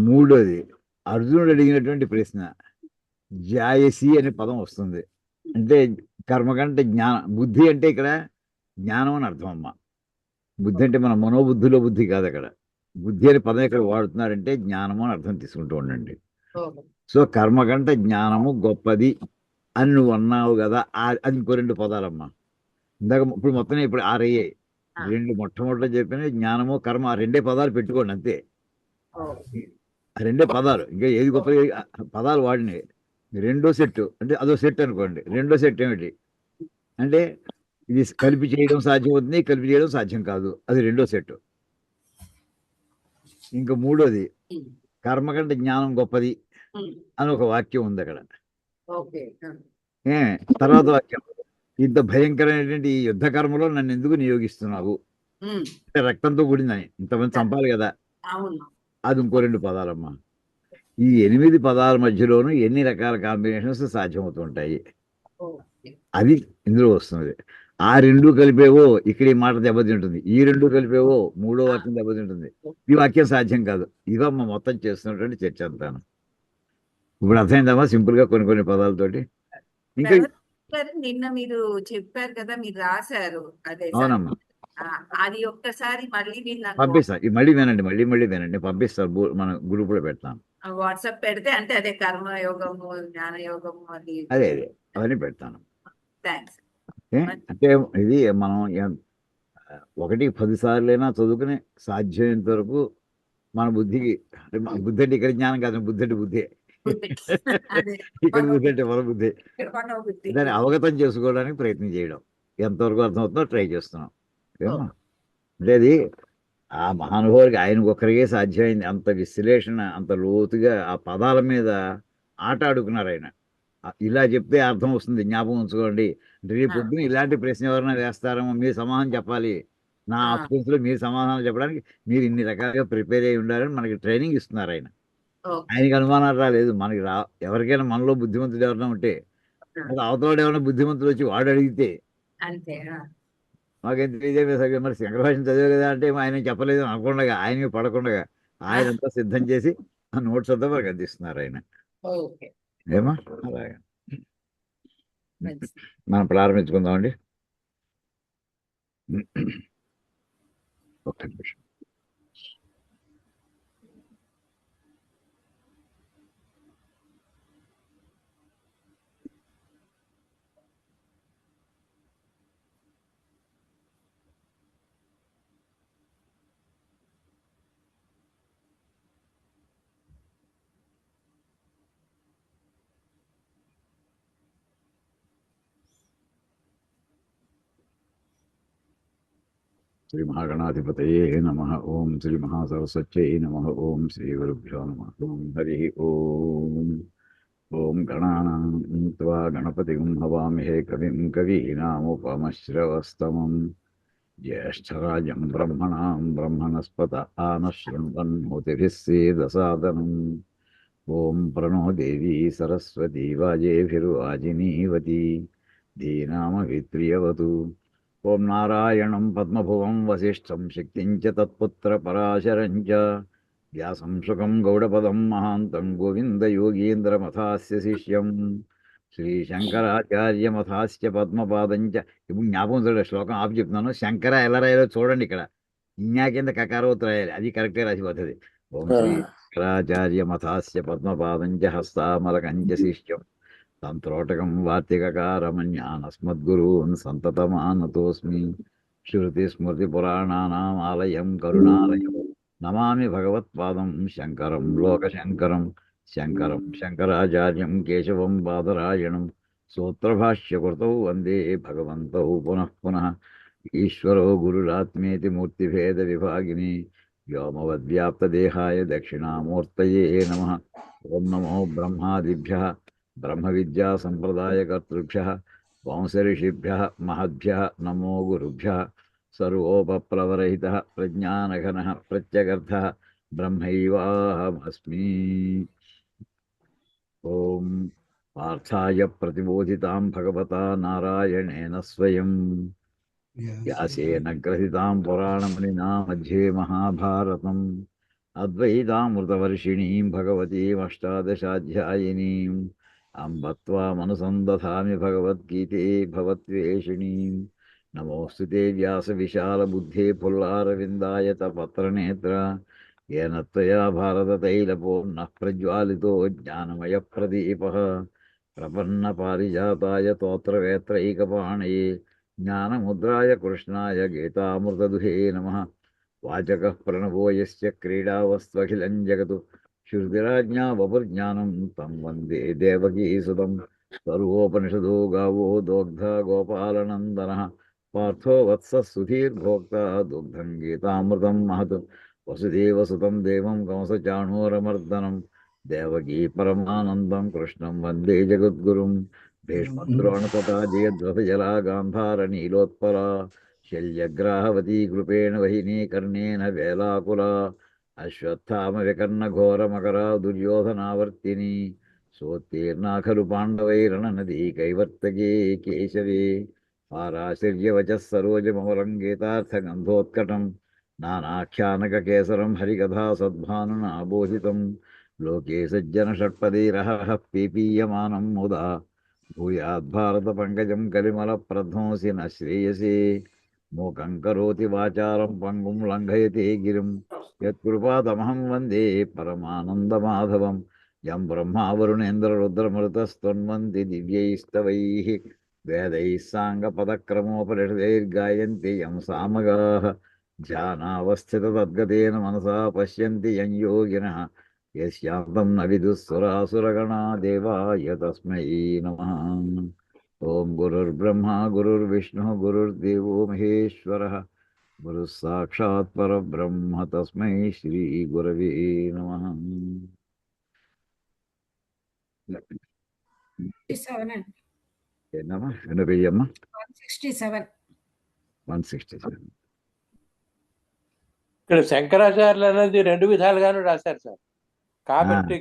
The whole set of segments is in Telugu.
మూడోది, అర్జునుడు అడిగినటువంటి ప్రశ్న, జాయసి అనే పదం వస్తుంది. అంటే కర్మకంటే జ్ఞానం, బుద్ధి అంటే ఇక్కడ జ్ఞానం అని అర్థం అమ్మా. బుద్ధి అంటే మన మనోబుద్ధిలో బుద్ధి కాదు అక్కడ. బుద్ధి అనే పదం ఇక్కడ వాడుతున్నారంటే జ్ఞానము అని అర్థం తీసుకుంటూ ఉండండి. ఓహో. సో కర్మ కంటే జ్ఞానము గొప్పది అని నువ్వు అన్నావు కదా, అది ఇంకో రెండు పదాలమ్మా. ఇందాక ఇప్పుడు మొత్తం ఇప్పుడు ఆరయ్యాయి. ఆ, రెండు మొట్టమొదట చెప్పిన జ్ఞానము కర్మ, ఆ రెండే పదాలు పెట్టుకోండి అంతే. ఓ, ఆ రెండే పదాలు, ఇంకా ఏది గొప్ప పదాలు వాడినాయి. రెండో సెట్ అంటే అదో సెట్ అనుకోండి. రెండో సెట్ ఏమిటి అంటే ఇది కలిపి చేయడం సాధ్యం అవుతుంది, కలిపి చేయడం సాధ్యం కాదు, అది రెండో సెట్. ఇంకా మూడోది, ఉమ్, కర్మ కంటే జ్ఞానం గొప్పది ఉమ్, అని ఒక వాక్యం ఉంది అక్కడ. ఓకే. ఏ తర్వాత వాక్యం, ఇంత భయంకరమైనటువంటి ఈ యుద్ధ కర్మలో నన్ను ఎందుకు నియోగిస్తున్నావు, ఉమ్, అంటే రక్తంతో కూడిందని, ఇంతమంది చంపాలి కదా, అవును. అది ఇంకో రెండు పదాలమ్మా. ఈ 8 పదాల మధ్యలోనూ ఎన్ని రకాల కాంబినేషన్స్ సాధ్యమవుతుంటాయి, ఓకే. అది ఇందులో వస్తుంది. ఆ రెండు కలిపేవో ఇక్కడ ఈ మాట దెబ్బతింటుంది, ఈ రెండు కలిపేవో మూడో ఆ, వాక్యం దెబ్బతింటుంది, ఈ వాక్యం సాధ్యం కాదు. ఇవమ్మ మొత్తం చేస్తున్నటువంటి చర్చ అంతాను. ఇప్పుడు అర్థమైందమ్మా సింపుల్ గా కొన్ని కొన్ని పదాలతోటి. ఇంకా ప్రవర్ గారు నిన్న మీరు చెప్పారు కదా, మీరు రాశారు అదే సార్. అవునమ్మా, ఆ, అది ఒక్కసారి మళ్ళీ మీరు నాకు పంపిస్తా. ఇది మళ్ళీ వినండి, మళ్ళీ మళ్ళీ వినండి, పంపిస్తాను, మన గ్రూప్ లో పెడతాను. వాట్సాప్ పెడితే, అంటే అదే కర్మయోగము జ్ఞాన యోగము అది. అదే అదే అవన్నీ పెడతాను. థ్యాంక్స్. ఓకే? అంటే ఇది మనం ఒకటి 10 సార్లైనా చదువుకుని సాధ్యమైనంత వరకు మన బుద్ధికి, అంటే మన బుద్ధి అంటే ఇక్కడ జ్ఞానం కాదు, బుద్ధి అంటే బుద్ధి. అదే ఇక్కడ బుద్ధి అంటే మన బుద్ధి. మనోబుద్ధి. దాన్ని అవగతం చేసుకోవడానికి ప్రయత్నం చేయడం, ఎంతవరకు అర్థమవుతుందో ట్రై చేస్తున్నాం. ఓ, ఏమో అంటే అది ఆ మహానుభావుడికి ఆయనకు ఒక్కరికే సాధ్యమైంది. అంత విశ్లేషణ, అంత లోతుగా ఆ పదాల మీద ఆట ఆడుకున్నారు ఆయన. ఇలా చెప్తే అర్థం వస్తుంది, జ్ఞాపకం ఉంచుకోండి. రేపు ఆ, పొద్దున ఇలాంటి ప్రశ్న ఎవరైనా వేస్తారేమో, మీరు సమాధానం చెప్పాలి, నా ఆ, ఆబ్సెన్స్లో మీరు సమాధానం చెప్పడానికి మీరు ఇన్ని రకాలుగా ప్రిపేర్ అయ్యి ఉండాలని మనకి ట్రైనింగ్ ఇస్తున్నారు ఆయన. ఓకే. ఆయనకి అనుమానాలు రాలేదు, మనకి ఎవరికైనా మనలో బుద్ధిమంతుడు ఎవరైనా ఉంటే, ఆ, అది అవతలాడు ఏమైనా బుద్ధిమంతుడు వచ్చి వాడు అడిగితే అంతే. మాకేం తెలియజే, మరి శంకర భాషను చదివే కదా అంటే ఆయన చెప్పలేదు అనకుండా, ఆయన పడకుండా ఆయనంతా సిద్ధం చేసి ఆ నోట్స్ అంతా మనకు అందిస్తున్నారు ఆయన. ఓకే. ఏమా అలాగే మంచిది. మనం ప్రారంభించుకుందామండి. ఒక్క నిమిషం. శ్రీ మహాగణాధిపతయే నమ. ఓం శ్రీ మహాసరస్వత్యై నమ. ఓం శ్రీ గురుభ్యో నమ. ఓం హరి ఓం. ఓం గణానాం త్వా గణపతిం హవామహే కవిం కవీనాముపమశ్రవస్తమం జ్యేష్ఠరాజం బ్రహ్మణాం బ్రహ్మణస్పత ఆనశృణ్వన్మోతిభిः సేదసాదనం. ఓం ప్రణో దేవీ సరస్వతీ వాజేభిర్వాజినీవతి ధీనామవిత్రియవతు. ఓం నారాయణం పద్మభువం వసిష్ఠం శక్తిం చ తత్పుత్రపరాశరం చ వ్యాసం శుకం గౌడపదం మహాంతం గోవిందయోగీంద్రమథాస్య శిష్యం శ్రీశంకరాచార్యమథాస్య పద్మపాదం చ. ఇప్పుడు జ్ఞాపకం చూడండి, శ్లోకం ఆపి చెప్తున్నాను, శంకర ఎలా రాయాలో చూడండి. ఇక్కడ ఇన్యా కింద కకారవత్ రాయాలి, అది కరెక్టే రాసిపోతుంది. ఓం శ్రీ శంకరాచార్యమథాస్య పద్మపాదం చ హస్తామలకం చ శిష్యం తంత్రోటకం వార్తికకారమన్యానస్మద్గురూన్ సంతతమానతోస్మి. శృతిస్మృతిపురాణానాం ఆలయం కరుణాలయం నమామి భగవత్పాదం శంకరం లోకశంకరం. శంకరం శంకరాచార్యం కేశవం బాదరాయణం సూత్రభాష్యకృతౌ వందే భగవంతౌ పునః పునః. ఈశ్వరో గురురాత్మేతి మూర్తిభేద విభాగిని వ్యోమవద్వ్యాప్తదేహాయ దక్షిణామూర్తయే నమః. ఓం నమో బ్రహ్మాదిభ్యః బ్రహ్మ విద్యా సంప్రదాయకర్తృభ్యః వంశఋషిభ్యః మహద్భ్యః నమో గురుభ్యః. సర్వోపప్లవరహితః ప్రజ్ఞానఘనః ప్రత్యగర్థః బ్రహ్మైవాహమస్మి. ఓం పార్థాయ ప్రతిబోధితాం భగవతా నారాయణేన స్వయం వ్యాసేన గ్రథితాం పురాణమునినా మధ్యే మహాభారతం అద్వైతామృతవర్షిణీం భగవతీం అష్టాదశాధ్యాయినీం అంబ త్వామనుసందధామి భగవద్గీతే భవద్వేషిణీం. నమోऽस्तु ते व्यासविशालबुद्धे पुल्लारविन्दायत पत्रनेत्र येन त्वया भारततैलपूर्णः प्रज्वालितो ज्ञानमयप्रदीपः प्रपन्नपारिजाताय तोत्रवेत्रैकपाणये ज्ञानमुद्राय कृष्णाय गीतामृतदुहे नमः. वाचकः प्रणवो यस्य क्रीडावस्त्वखिलं जगत् श्रुतिराज्ञा वपुर्ज्ञानं तं वन्दे देवकीसुतं. सर्वोपनिषदो गावो दोग्धा गोपालनन्दनः पार्थो वत्सः सुधीर्भोक्ता दुग्धं गीतामृतं महत्. वसुदेवसुतं देवं कंसचाणूरमर्दनं देवकी परमानन्दं कृष्णं वन्दे जगद्गुरुं. भीष्मद्रोणतथा जयद्रथजला गान्धारनीलोत्पला शल्यग्राहवती कृपेण वहिनी कर्णेन वेलाकुला. अश्वत्थामविकर्णघोरमकरा दुर्योधनावर्तिनी सोत्तीर्णा खलु पाण्डवैरणनदी कैवर्तके केशवे. पाराशर्यवचः सरोजममलं गीतार्थगन्धोत्कटं नानाख्यानककेसरं हरिकथा सद्भानुना बोधितं. लोके सज्जनषट्पदैरहरः पीपीयमानं मुदा भूयाद्भारतपङ्कजं कलिमलप्रध्वंसि न श्रेयसे. మూకం కరోతి వాచారం పంగుం లంఘయతే గిరిం యత్కృపాతమహం వందే పరమానందమాధవం. యం బ్రహ్మా వరుణేంద్ర రుద్రమరుతస్తన్వంతి దివ్యైస్తవైః వేదైः సాంగపదక్రమోపనిషదైర్గాయంతి యం సామగాః. ధ్యానావస్థితతద్గతేన మనసా పశ్యంతి యం యోగినః యస్యాంతం న విదుఃసురాసురగణా దేవాయ తస్మై నమః. ఓం గురుర్బ్రహ్మ గురుర్విష్ణు గురుర్దేవో మహేశ్వరః గురుః సాక్షాత్ పరబ్రహ్మ తస్మై శ్రీ గురవే నమః. 67 ఏంటమ్మా ఎన్నో పేజీ అమ్మా? 167. 167. ఇక్కడ శంకరాచార్యులు అనేది రెండు విధాలుగాను రాశారు సార్. కాబట్టి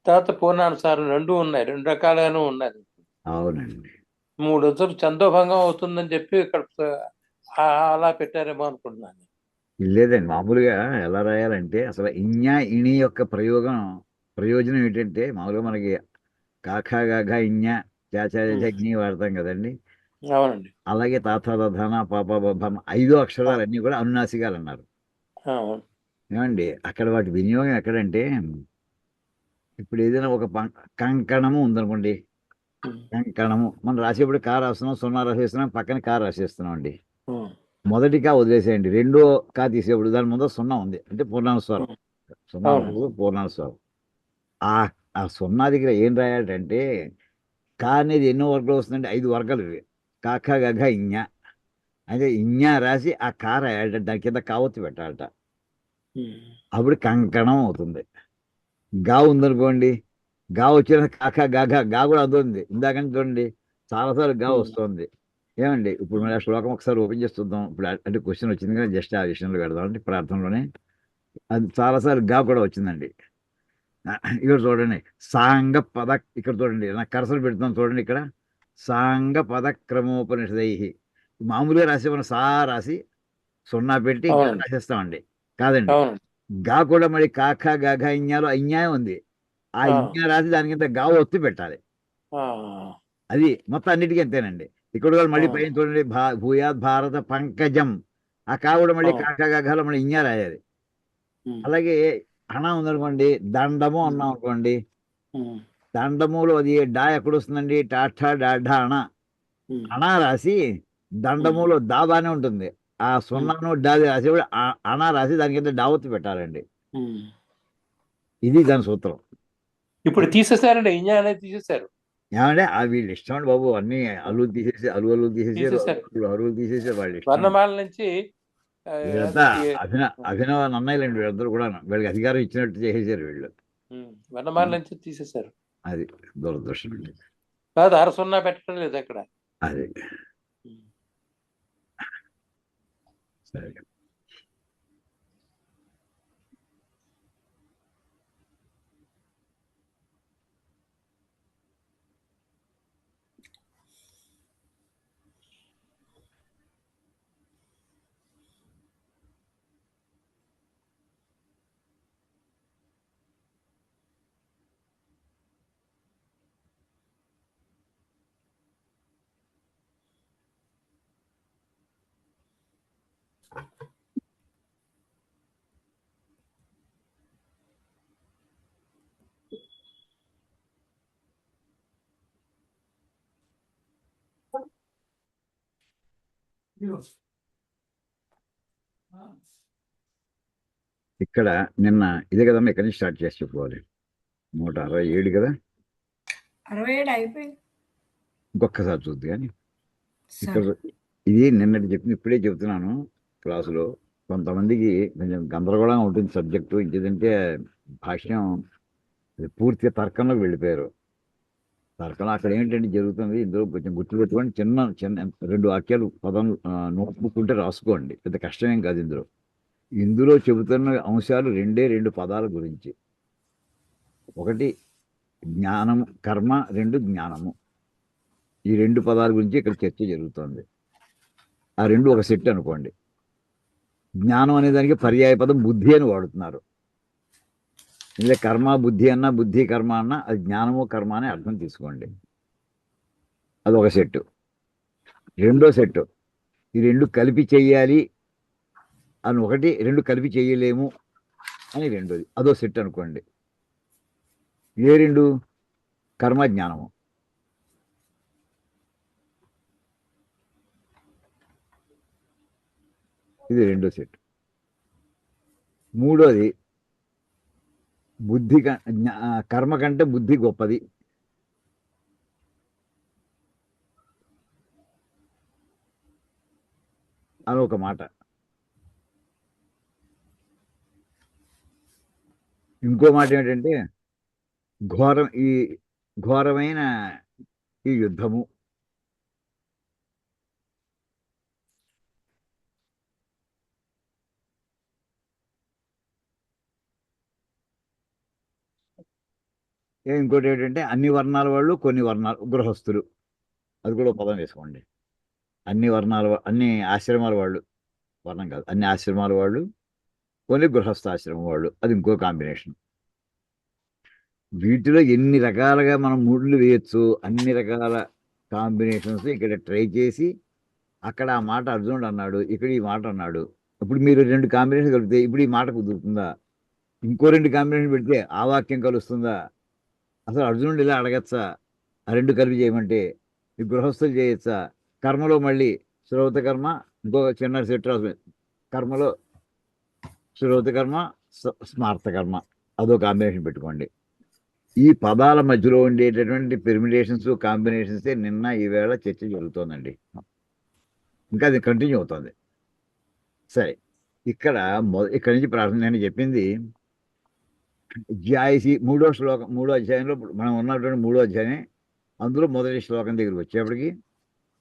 తర్వాత పూర్ణానుసారం రెండు ఉన్నాయి, రెండు రకాలుగాను ఉన్నది. అవునండి. 3 రోజులు చందోభంగం అవుతుందని చెప్పి ఇక్కడ అలా పెట్టారేమో అనుకుంటున్నాను. లేదండి, మామూలుగా ఎలా రాయాలంటే అసలు ఇన్యా ఇణి యొక్క ప్రయోజనం ఏంటంటే మామూలుగా మనకి కాఖా గాఘా ఇన్యా చాచాగ్ని వాడతాం కదండి. అవునండి. అలాగే తాత ధన పాప బొబ్బ 5 అక్షరాలన్నీ కూడా అనునాసికాలు అన్నారు. అవును. ఏమండి అక్కడ వాటి వినియోగం ఎక్కడంటే ఇప్పుడు ఏదైనా ఒక కంకణము ఉందనుకోండి, కంకణము మనం రాసేప్పుడు కా రాస్తున్నాం, 0 రాసేస్తున్నాం, పక్కన కా రాసేస్తున్నాం అండి. మొదటి కా వదిలేసేయండి, రెండో కా తీసేప్పుడు దాని ముందు 0 ఉంది అంటే పూర్ణానుస్వరం. 0 పూర్ణానుస్వరం. ఆ 0 దగ్గర ఏం రాయాలంటే కా అనేది ఎన్నో వర్గాలు వస్తుందంటే 5 వర్గాలు ఇవి. కాఖ గఘ ఇన్య అయితే ఇన్య రాసి ఆ కా రాయాలట, దాని కింద కావత్తు పెట్టాలట, అప్పుడు కంకణం అవుతుంది. గా ఉందనుకోండి, గా వచ్చిన కాక గాఘ గా కూడా అందుతుంది. ఇందాకంటే చూడండి చాలాసార్లు గా వస్తుంది. ఏమండి ఇప్పుడు మన శ్లోకం ఒకసారి ఓపెన్ చేస్తుందాం. ఇప్పుడు అంటే క్వశ్చన్ వచ్చింది కానీ జస్ట్ ఆ విషయంలో పెడదాం అంటే ప్రార్థనలోనే అది చాలాసార్లు గా కూడా వచ్చిందండి. ఇక్కడ చూడండి సాంగ పద, ఇక్కడ చూడండి నాకు కరసలు పెడుతున్నాం చూడండి, ఇక్కడ సాంగ పద క్రమోపనిషదై. మామూలుగా రాసి మనం సా రాసి 0 పెట్టి రాసేస్తామండి, కాదండి. గా కూడా మరి కాఖ గాఘ ఇన్యాలో అన్యాయం ఉంది, ఆ ఇన్యా రాసి దాని కింద గా ఒత్తి పెట్టాలి. అది మొత్తం అన్నిటికీ అంతేనండి. ఇక్కడ కూడా మళ్ళీ పైన చూడండి భూయాత్ భారత పంకజం, ఆ కా కూడా మళ్ళీ కాఖ గాఘలో మళ్ళీ ఇన్యా రాయాలి. అలాగే అణ ఉందనుకోండి, దండము అన్నాం అనుకోండి, దండములో అది డా ఎక్కడ వస్తుందండి, టాఠా డాఢా అణ, అణ రాసి దండములో దా బానే ఉంటుంది, ఆ 0 డాది రాసి అణ రాసి దాని కింద డావత్తు పెట్టాలండి. ఇది దాని సూత్రం. ఇప్పుడు తీసేసారండి, ఇంజా అనేది తీసేశారు. ఏమంటే వీళ్ళు ఇష్టం అండి బాబు, అన్ని అల్లులు తీసేసి అలువలు తీసేసారు, అరువులు తీసేసారు వాళ్ళ ఇష్టం. వర్ణమాల నుంచి అభినవ నన్నయ్యలండి వీళ్ళందరూ కూడా, వీళ్ళకి అధికారం ఇచ్చినట్టు చేసేసారు వీళ్ళు. వర్ణమాల నుంచి తీసేశారు. అది దురదృష్టం అండి. కాదు 0 పెట్టడం లేదు అక్కడ. అది సరే. ఇక్కడ నిన్న ఇదే కదమ్మా, ఇక్కడి నుంచి స్టార్ట్ చేసి చెప్పుకోవాలి. 167 కదా, 67 అయిపోయింది ఇంకొకసారి చూద్దు కానీ సార్. ఇక్కడ ఇది నిన్నటి చెప్పింది ఇప్పుడే చెబుతున్నాను క్లాసులో. కొంతమందికి కొంచెం గందరగోళంగా ఉంటుంది సబ్జెక్టు. ఇంకేదంటే భాష్యం అది పూర్తిగా తర్కంలోకి వెళ్ళిపోయారు. తర్కంలో అక్కడ ఏంటంటే జరుగుతుంది, ఇందులో కొంచెం గుర్తుపెట్టుకోండి. చిన్న చిన్న 2 వాక్యాలు పదం నోట్బుక్ ఉంటే రాసుకోండి, పెద్ద కష్టమేం కాదు. ఇందులో చెబుతున్న అంశాలు 2 పదాల గురించి. ఒకటి జ్ఞానం, కర్మ, 2 జ్ఞానము. ఈ 2 పదాల గురించి ఇక్కడ చర్చ జరుగుతుంది. ఆ 2 ఒక సెట్ అనుకోండి. జ్ఞానం అనే దానికి పర్యాయ పదం బుద్ధి అని వాడుతున్నారు. ఇలా కర్మ బుద్ధి అన్నా, బుద్ధి కర్మ అన్నా, అది జ్ఞానము కర్మ అనే అర్థం తీసుకోండి. అదొక సెట్టు. రెండో సెట్టు ఈ 2 కలిపి చెయ్యాలి అని ఒకటి, 2 కలిపి చెయ్యలేము అని రెండోది, అదో సెట్ అనుకోండి. ఏ 2? కర్మ జ్ఞానము. ఇది రెండో సెట్. మూడోది బుద్ధి కర్మ కంటే బుద్ధి గొప్పది. అని ఒక మాట. ఇంకో మాట ఏమిటంటే ఘోరమైన ఈ యుద్ధము. ఇంకోటి ఏంటంటే అన్ని వర్ణాల వాళ్ళు, కొన్ని వర్ణాలు గృహస్థులు. అది కూడా పదం వేసుకోండి. అన్ని వర్ణాల అన్ని ఆశ్రమాల వాళ్ళు, వర్ణం కాదు, అన్ని ఆశ్రమాల వాళ్ళు, కొన్ని గృహస్థాశ్రమం వాళ్ళు, అది ఇంకో కాంబినేషన్. వీటిలో ఎన్ని రకాలుగా మనం మూడులు వేయచ్చు, అన్ని రకాల కాంబినేషన్స్ ఇక్కడ ట్రై చేసి, అక్కడ ఆ మాట అర్జునుడు అన్నాడు, ఇక్కడ ఈ మాట అన్నాడు. ఇప్పుడు మీరు 2 కాంబినేషన్ కలిపితే ఇప్పుడు ఈ మాట కుదురుతుందా? ఇంకో 2 కాంబినేషన్ పెడితే ఆ వాక్యం కలుస్తుందా? అసలు అర్జునుడు ఇలా అడగచ్చా? ఆ 2 కలిపి చేయమంటే ఈ గృహస్థులు చేయొచ్చా? కర్మలో మళ్ళీ శ్రౌత కర్మ, ఇంకో చిన్న సెట్ రాసు. కర్మలో శ్రౌత కర్మ, స్మార్త కర్మ, అదో కాంబినేషన్ పెట్టుకోండి. ఈ పదాల మధ్యలో ఉండేటటువంటి పెర్మిటేషన్స్, కాంబినేషన్సే నిన్న ఈవేళ చర్చ జరుగుతోందండి. ఇంకా అది కంటిన్యూ అవుతుంది. సరే, ఇక్కడ ఇక్కడి నుంచి ప్రార్థన నేను చెప్పింది జ్యాయసి 3వ శ్లోకం, 3వ అధ్యాయంలో మనం ఉన్నటువంటి 3వ అధ్యాయం. అందులో మొదటి శ్లోకం దగ్గరికి వచ్చేప్పటికి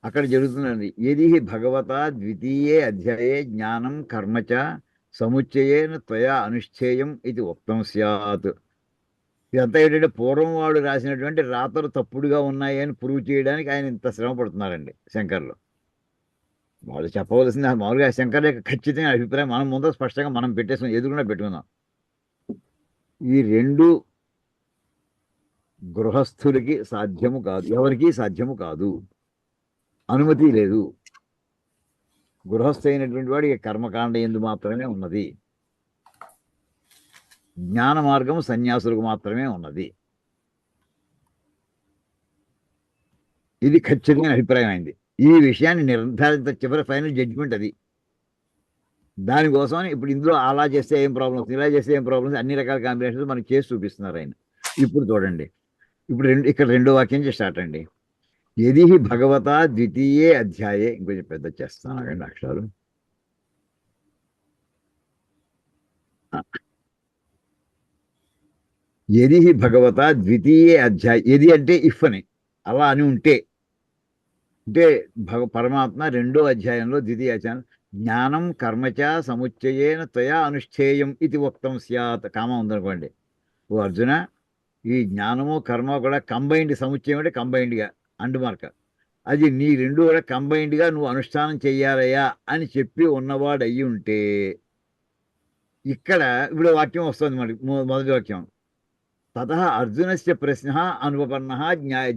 అక్కడ జరుగుతున్నది ఏది భగవత ద్వితీయే అధ్యాయే జ్ఞానం కర్మచ సముచ్చయేన త్వయా అనుష్ఠేయం ఇది ఉక్తం స్యాత్. ఇదంతా ఏంటంటే పూర్వం వాడు రాసినటువంటి రాతలు తప్పుడుగా ఉన్నాయి అని ప్రూవ్ చేయడానికి ఆయన ఇంత శ్రమ పడుతున్నారండి శంకర్లు. వాళ్ళు చెప్పవలసింది మామూలుగా శంకర్ యొక్క ఖచ్చితంగా అభిప్రాయం మనం ముందు స్పష్టంగా మనం పెట్టేసుకుని ఎదురుకుండా పెట్టుకుందాం. ఈ 2 గృహస్థులకి సాధ్యము కాదు, ఎవరికీ సాధ్యము కాదు, అనుమతి లేదు. గృహస్థ అయినటువంటి వాడు ఇక కర్మకాండ ఎందు మాత్రమే ఉన్నది, జ్ఞాన మార్గం సన్యాసులకు మాత్రమే ఉన్నది. ఇది ఖచ్చితమైన అభిప్రాయం అయింది. ఈ విషయాన్ని నిర్ధారించ చివరి ఫైనల్ జడ్జిమెంట్ అది. దానికోసం ఇప్పుడు ఇందులో అలా చేస్తే ఏం ప్రాబ్లమ్స్, ఇలా చేస్తే ఏం ప్రాబ్లమ్స్, అన్ని రకాల కాంబినేషన్స్ మనకి చేసి చూపిస్తున్నారు ఆయన. ఇప్పుడు చూడండి, ఇప్పుడు ఇక్కడ 2వ వాక్యం నుంచి స్టార్ట్ అండి. యది భగవత ద్వితీయే అధ్యాయే, ఇంకొంచెం పెద్ద చేస్తాను అండి అక్షరాలు. యది భగవత ద్వితీయే అధ్యాయ, యది అంటే ఇఫ్ అని, అలా అని ఉంటే, అంటే పరమాత్మ 2వ అధ్యాయంలో ద్వితీయ అధ్యాయం జ్ఞానం కర్మచ సముచ్చయేన త్వయా అనుష్ఠేయం ఇది ఉక్తం స్యాత్, కామ ఉందనుకోండి. ఓ అర్జున, ఈ జ్ఞానము కర్మ కూడా కంబైన్డ్, సముచ్చయం అంటే కంబైన్డ్గా అండుమార్క, అది నీ 2 కూడా కంబైన్డ్గా నువ్వు అనుష్ఠానం చెయ్యాలయ్యా అని చెప్పి ఉన్నవాడు అయ్యి ఉంటే, ఇక్కడ ఇప్పుడు వాక్యం వస్తుంది మనకి, మొదటి వాక్యం తతః అర్జునస్య ప్రశ్న అనుపపన్న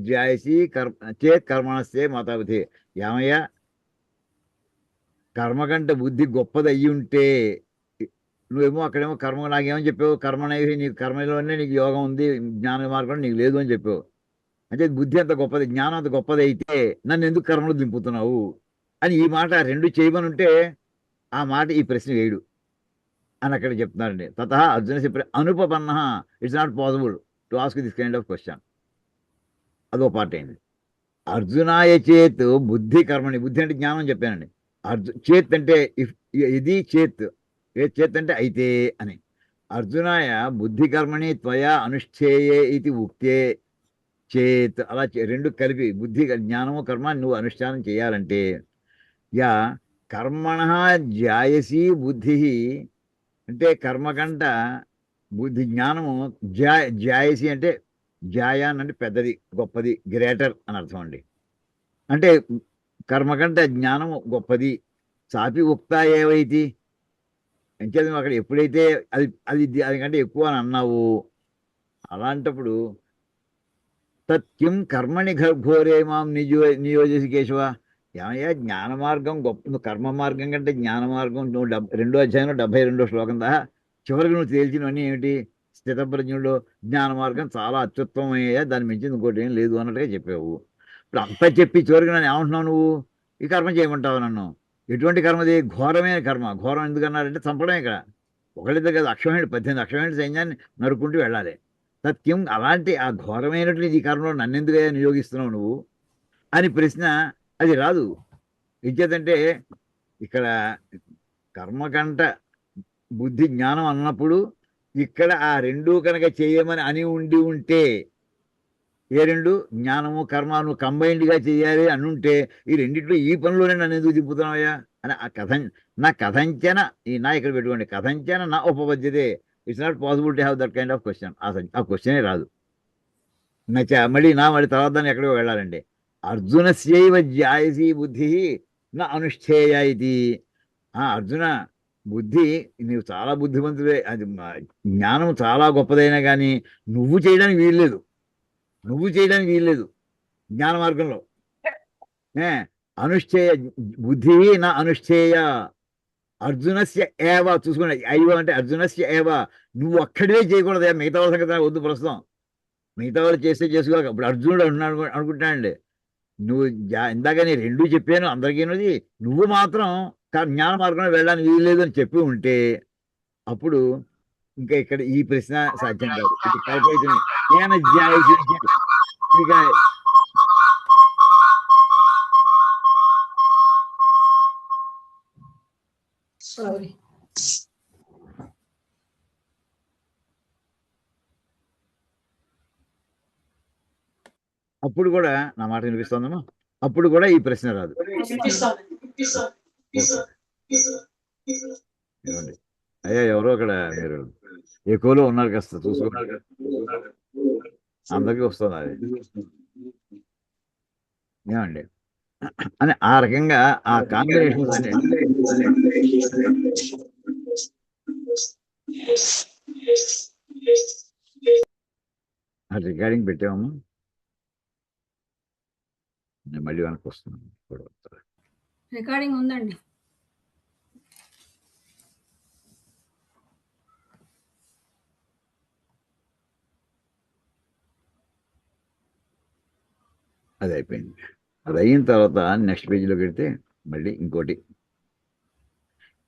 జ్యాయసి చేత్ కర్మణస్య మాతావతి. ఏమయ్యా, కర్మ కంటే బుద్ధి గొప్పది అయ్యి ఉంటే నువ్వేమో అక్కడేమో కర్మ నాకేమో చెప్పావు కర్మ అనేది నీకు కర్మలోనే నీకు యోగం ఉంది జ్ఞాన మార్గం నీకు లేదు అని చెప్పావు. అంటే బుద్ధి అంత గొప్పది జ్ఞానం అంత గొప్పది అయితే నన్ను ఎందుకు కర్మలు దింపుతున్నావు అని ఈ మాట రెండు చేయమని ఉంటే ఆ మాట ఈ ప్రశ్న వేయడు అని అక్కడ చెప్తున్నారండి. తత అర్జున చెప్పి అనుపపన్న it's not possible to ask this kind of question. అదో పార్ట్ అయింది. అర్జునాయ చేత్ బుద్ధి కర్మని, బుద్ధి అంటే జ్ఞానం అని చెప్పానండి. చేత్ అంటే ఇది చేత్, చేత్ అంటే అయితే అని. అర్జునాయ బుద్ధి కర్మణి త్వయా అనుష్ఠేయే ఇది ఉక్తే చేత్, అలా రెండు కలిపి బుద్ధి జ్ఞానము కర్మ నువ్వు అనుష్ఠానం చేయాలంటే యా కర్మణ జాయసి బుద్ధి అంటే కర్మకంట బుద్ధి జ్ఞానము జాయసి అంటే జాయాన్ అంటే పెద్దది గొప్పది గ్రేటర్ అని అర్థం అండి. అంటే కర్మకంట జ్ఞానము గొప్పది. సాపి ఉక్త ఏవైతి అంటే అక్కడ ఎప్పుడైతే అది అది దానికంటే ఎక్కువ అని అన్నావు అలాంటప్పుడు తత్యం కర్మని ఘోరే మాం నియోజసి కేశవ, ఏమయ్యా జ్ఞాన మార్గం గొప్ప, నువ్వు కర్మ మార్గం కంటే జ్ఞాన మార్గం నువ్వు 2వ అధ్యాయంలో 72వ శ్లోకం దాకా చివరికి నువ్వు తేల్చినవన్నీ ఏమిటి? స్థితప్రజ్ఞుడు జ్ఞాన మార్గం చాలా అత్యుత్తమయ్యా, దాన్ని మించి ఇంకోటి ఏం లేదు అన్నట్టుగా చెప్పావు. ఇప్పుడు అంతా చెప్పి చివరికి నన్ను ఏమంటున్నావు నువ్వు? ఈ కర్మ చేయమంటావు నన్ను. ఎటువంటి కర్మది? ఘోరమైన కర్మ. ఘోరం ఎందుకన్నారంటే చంపడమే. ఇక్కడ ఒకళ్ళిద్దరు కదా, 18 అక్షమైన సైన్యాన్ని నరుక్కుంటూ వెళ్ళాలి. సత్యం అలాంటి ఆ ఘోరమైనటువంటి ఈ కర్మలో నన్నెందుకు నియోగిస్తున్నావు నువ్వు అని ప్రశ్న అది రాదు. ఇంకేదంటే ఇక్కడ కర్మకంట బుద్ధి జ్ఞానం అన్నప్పుడు ఇక్కడ ఆ రెండూ కనుక చేయమని అని ఉండి ఉంటే, ఏ రెండు? జ్ఞానము కర్మ నువ్వు కంబైన్డ్గా చేయాలి అని ఉంటే ఈ రెండిట్లో ఈ పనిలోనే నన్ను ఎందుకు తిప్పుతున్నావయ్యా అని ఆ నా కథంచన, ఈ నా ఇక్కడ పెట్టుకోండి, కథంచన నా ఉపపద్యతే. It's not possible to have that kind of question. ఆ క్వశ్చనే రాదు. మళ్ళీ తర్వాత దాన్ని ఎక్కడికో వెళ్ళాలండి. అర్జునస్యైవ జాయసి బుద్ధి నా అనుష్ఠేయ ఇది. అర్జున బుద్ధి నీవు చాలా బుద్ధిమంతుడే, అది జ్ఞానం చాలా గొప్పదైనా కానీ నువ్వు చేయడానికి వీల్లేదు జ్ఞాన మార్గంలో. అనుష్ఠేయ బుద్ధి నా అనుష్ఠేయ అర్జునస్య ఏవ. చూసుకోండి, ఐవ అంటే అర్జునస్య ఏవ, నువ్వు ఒక్కడే చేయకూడదు. మిగతా వాళ్ళ సంగతి వద్దు ప్రస్తుతం, మిగతా వాళ్ళు చేస్తే చేసుకోక. ఇప్పుడు అర్జునుడు అనుకుంటానండి, నువ్వు ఇందాక నేను రెండూ చెప్పాను అందరికీనది, నువ్వు మాత్రం జ్ఞాన మార్గంలో వెళ్ళడానికి వీల్లేదు అని చెప్పి ఉంటే అప్పుడు ఇంకా ఇక్కడ ఈ ప్రశ్న సాధ్యం కాదు. ఇది కల్పైతుంది. ఇక సారీ అప్పుడు కూడా నా మాట వినిపిస్తుందమ్మా, అప్పుడు కూడా ఈ ప్రశ్న రాదు. ఏమండి అయ్యా, ఎవరో అక్కడ మీరు ఎక్కువలో ఉన్నారు, కాస్త చూసుకోండి, అందరికీ వస్తుంది అది. ఏమండి అని ఆ రకంగా ఆ కాంబినేషన్స్ అనే రికార్డింగ్ పెట్టామమ్మా. నేను మళ్ళీ వెనక్కి వస్తున్నాను. రికార్డింగ్ ఉందండి. అది అయిపోయింది. అది అయిన తర్వాత నెక్స్ట్ పేజీలోకి వెళ్తే మళ్ళీ ఇంకోటి,